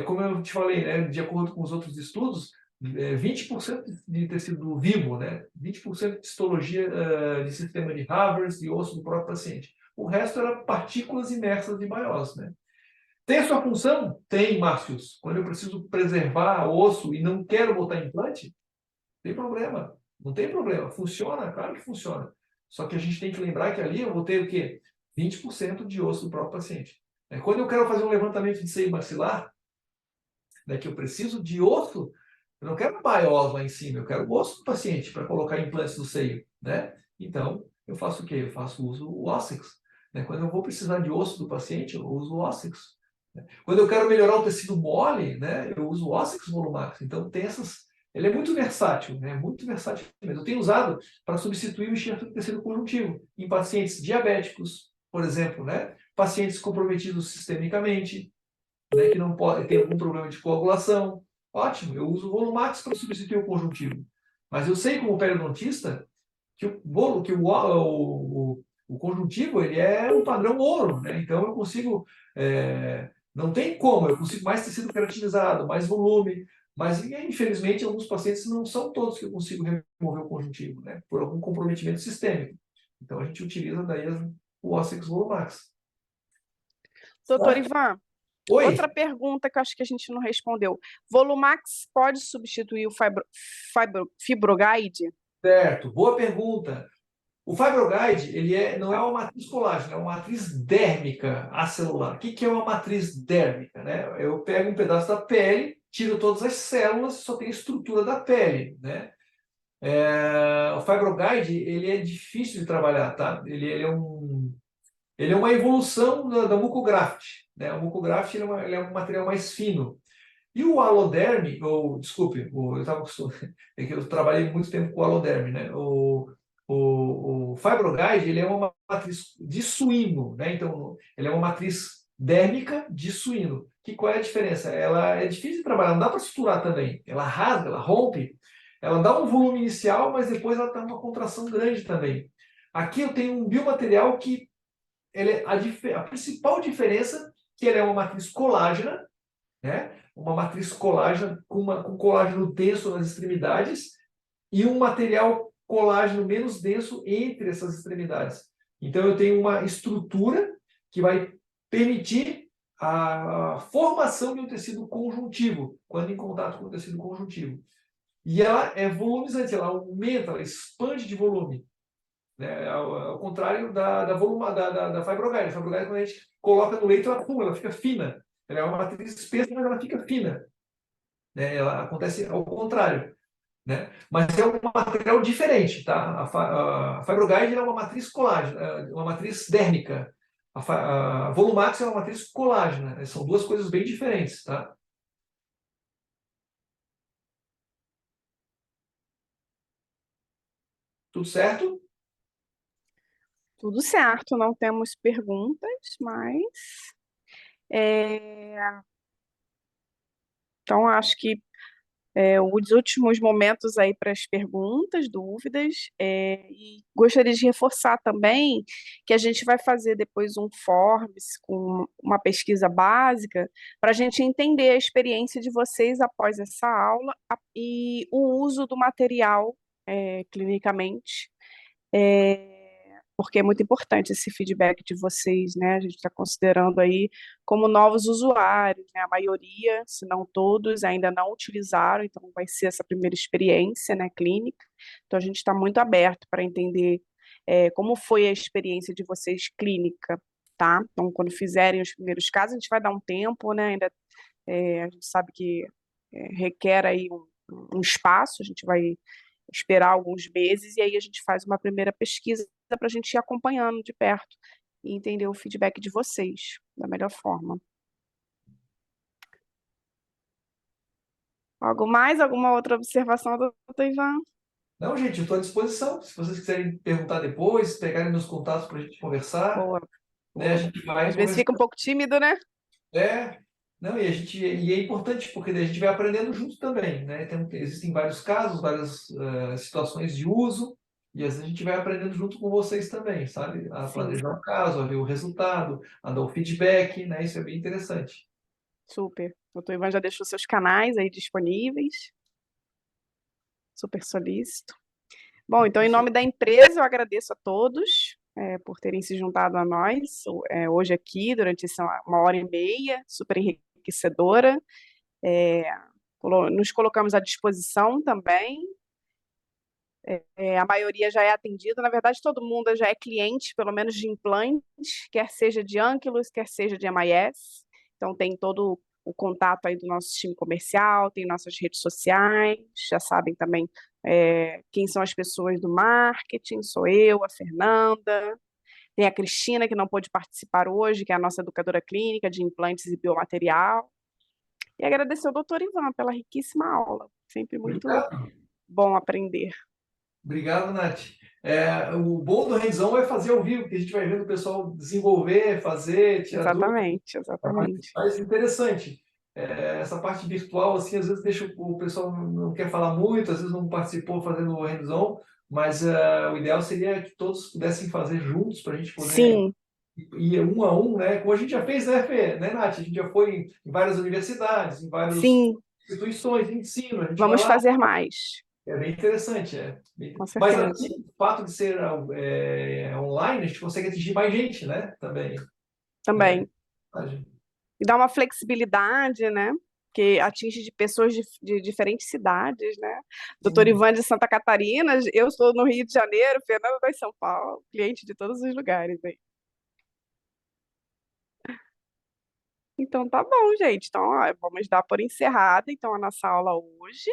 como eu te falei, né, de acordo com os outros estudos, 20% de tecido vivo, né, 20% de histologia de sistema de Havers e osso do próprio paciente. O resto era partículas imersas de BIOS, né? Tem a sua função? Tem, Márcios. Quando eu preciso preservar osso e não quero botar implante, tem problema. Não tem problema. Funciona? Claro que funciona. Só que a gente tem que lembrar que ali eu vou ter o quê? 20% de osso do próprio paciente. Quando eu quero fazer um levantamento de seio maxilar, né, que eu preciso de osso, eu não quero BIOS lá em cima, eu quero o osso do paciente para colocar implantes no seio, né? Então, eu faço o quê? Eu faço uso o Ossix. Né? Quando eu vou precisar de osso do paciente, eu uso o Ossix. Né? Quando eu quero melhorar o tecido mole, né, eu uso o Ossix Volumax. Então, tem essas... Ele é muito versátil, né? Muito versátil mesmo. Eu tenho usado para substituir o enxerto do tecido conjuntivo em pacientes diabéticos, por exemplo, né? Pacientes comprometidos sistemicamente, né, que não pode ter algum problema de coagulação. Ótimo, eu uso o Volumax para substituir o conjuntivo. Mas eu sei como periodontista que o conjuntivo ele é um padrão ouro, né? Então eu consigo, não tem como, eu consigo mais tecido queratinizado, mais volume, mas infelizmente alguns pacientes não são todos que eu consigo remover o conjuntivo, né? Por algum comprometimento sistêmico. Então a gente utiliza daí o Ossix Volumax.
Doutor Ivan,
Oi?
outra pergunta que eu acho que a gente não respondeu. Volumax pode substituir o Fibroguide?
Certo, boa pergunta. O Fibroguide, não é uma matriz colágena, é uma matriz dérmica acelular. O que é uma matriz dérmica? Né? Eu pego um pedaço da pele, tiro todas as células, só tem a estrutura da pele. Né? O Fibroguide, ele é difícil de trabalhar, tá? Ele é uma evolução da mucograft. Né? O mucograft ele é um material mais fino. E o aloderme, ou desculpe, é que eu trabalhei muito tempo com o aloderme, né? O Fibroguide, ele é uma matriz de suíno, né? Então, ele é uma matriz dérmica de suíno. Qual é a diferença? Ela é difícil de trabalhar, não dá para suturar também. Ela rasga, ela rompe, ela dá um volume inicial, mas depois ela tem uma contração grande também. Aqui eu tenho um biomaterial que a principal diferença que ele é uma matriz colágena, né? Uma matriz colágena com colágeno denso nas extremidades e um material colágeno menos denso entre essas extremidades. Então eu tenho uma estrutura que vai permitir a formação de um tecido conjuntivo quando em contato com o tecido conjuntivo. E ela é volumizante, ela aumenta, ela expande de volume. Né? Ao contrário da Fibroguide. A Fibroguide, quando a gente coloca no leito, ela fica fina. Ela é uma matriz espessa, mas ela fica fina. Né? Ela acontece ao contrário. Né? Mas é um material diferente. Tá? A Fibroguide é uma matriz colágena, uma matriz dérmica. A Volumax é uma matriz colágena. São duas coisas bem diferentes. Tá? Tudo certo?
Tudo certo, não temos perguntas, mas então acho que os últimos momentos aí para as perguntas, dúvidas, e gostaria de reforçar também que a gente vai fazer depois um forms com uma pesquisa básica para a gente entender a experiência de vocês após essa aula e o uso do material clinicamente. Porque é muito importante esse feedback de vocês, né? A gente está considerando aí como novos usuários, né? A maioria, se não todos, ainda não utilizaram, então vai ser essa primeira experiência, né, clínica. Então a gente está muito aberto para entender como foi a experiência de vocês clínica, tá? Então, quando fizerem os primeiros casos, a gente vai dar um tempo, né? Ainda a gente sabe que requer aí um espaço, a gente vai esperar alguns meses e aí a gente faz uma primeira pesquisa para a gente ir acompanhando de perto e entender o feedback de vocês da melhor forma. Algo mais? Alguma outra observação, doutor Ivan?
Não, gente, eu estou à disposição. Se vocês quiserem perguntar depois, pegarem meus contatos para a gente conversar,
Boa,
né? A
boa.
gente vai
Às vezes
conversar.
fica um pouco tímido, né?
É, não, e é importante porque daí a gente vai aprendendo junto também, né? Existem vários casos, várias situações de uso, e às vezes a gente vai aprendendo junto com vocês também, sabe? A
Sim,
planejar o caso, a ver o resultado, a dar o feedback, né? Isso é bem interessante.
super. O doutor Ivan já deixou seus canais aí disponíveis. Super solícito. Bom, então, em nome da empresa, eu agradeço a todos por terem se juntado a nós hoje aqui, durante essa 1h30, super enriquecedora. É, nos colocamos à disposição também. A maioria já é atendida, na verdade, todo mundo já é cliente, pelo menos de implantes, quer seja de Ankylos, quer seja de MIS. Então, tem todo o contato aí do nosso time comercial, tem nossas redes sociais, já sabem também quem são as pessoas do marketing, sou eu, a Fernanda, tem a Cristina, que não pôde participar hoje, que é a nossa educadora clínica de implantes e biomaterial, e agradecer ao doutor Ivan pela riquíssima aula, sempre muito
Obrigado.
bom aprender.
Obrigado, Nath. O bom do hands-on é fazer ao vivo, que a gente vai vendo o pessoal desenvolver, fazer, tirar dúvidas.
Exatamente, exatamente.
Mas interessante. Essa parte virtual, assim, às vezes deixa o pessoal não quer falar muito, às vezes não participou fazendo o hands-on, mas o ideal seria que todos pudessem fazer juntos para a gente poder
Sim,
ir um a um, né? Como a gente já fez, né, Fê? Né, Nath? A gente já foi em várias universidades, em várias
sim,
instituições de ensino, a gente vai
vamos
lá,
fazer mais,
é bem interessante.
com
Mas
certeza.
aqui, o fato de ser online, a gente consegue atingir mais gente, né? Também, né?
Também. E dá uma flexibilidade, né? Que atinge de pessoas de diferentes cidades, né? Doutor
Sim.
Ivan de Santa Catarina, eu estou no Rio de Janeiro, Fernanda está em São Paulo, cliente de todos os lugares aí. Então tá bom, gente. Então, ó, vamos dar por encerrada então a nossa aula hoje.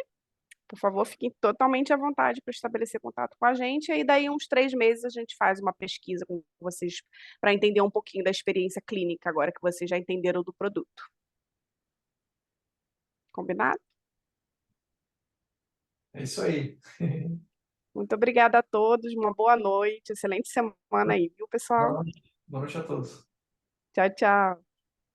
Por favor, fiquem totalmente à vontade para estabelecer contato com a gente. E daí, uns 3 meses, a gente faz uma pesquisa com vocês para entender um pouquinho da experiência clínica, agora que vocês já entenderam do produto. Combinado?
É isso aí.
Muito obrigada a todos. Uma boa noite. Excelente semana aí, viu, pessoal?
Boa noite a todos.
Tchau, tchau.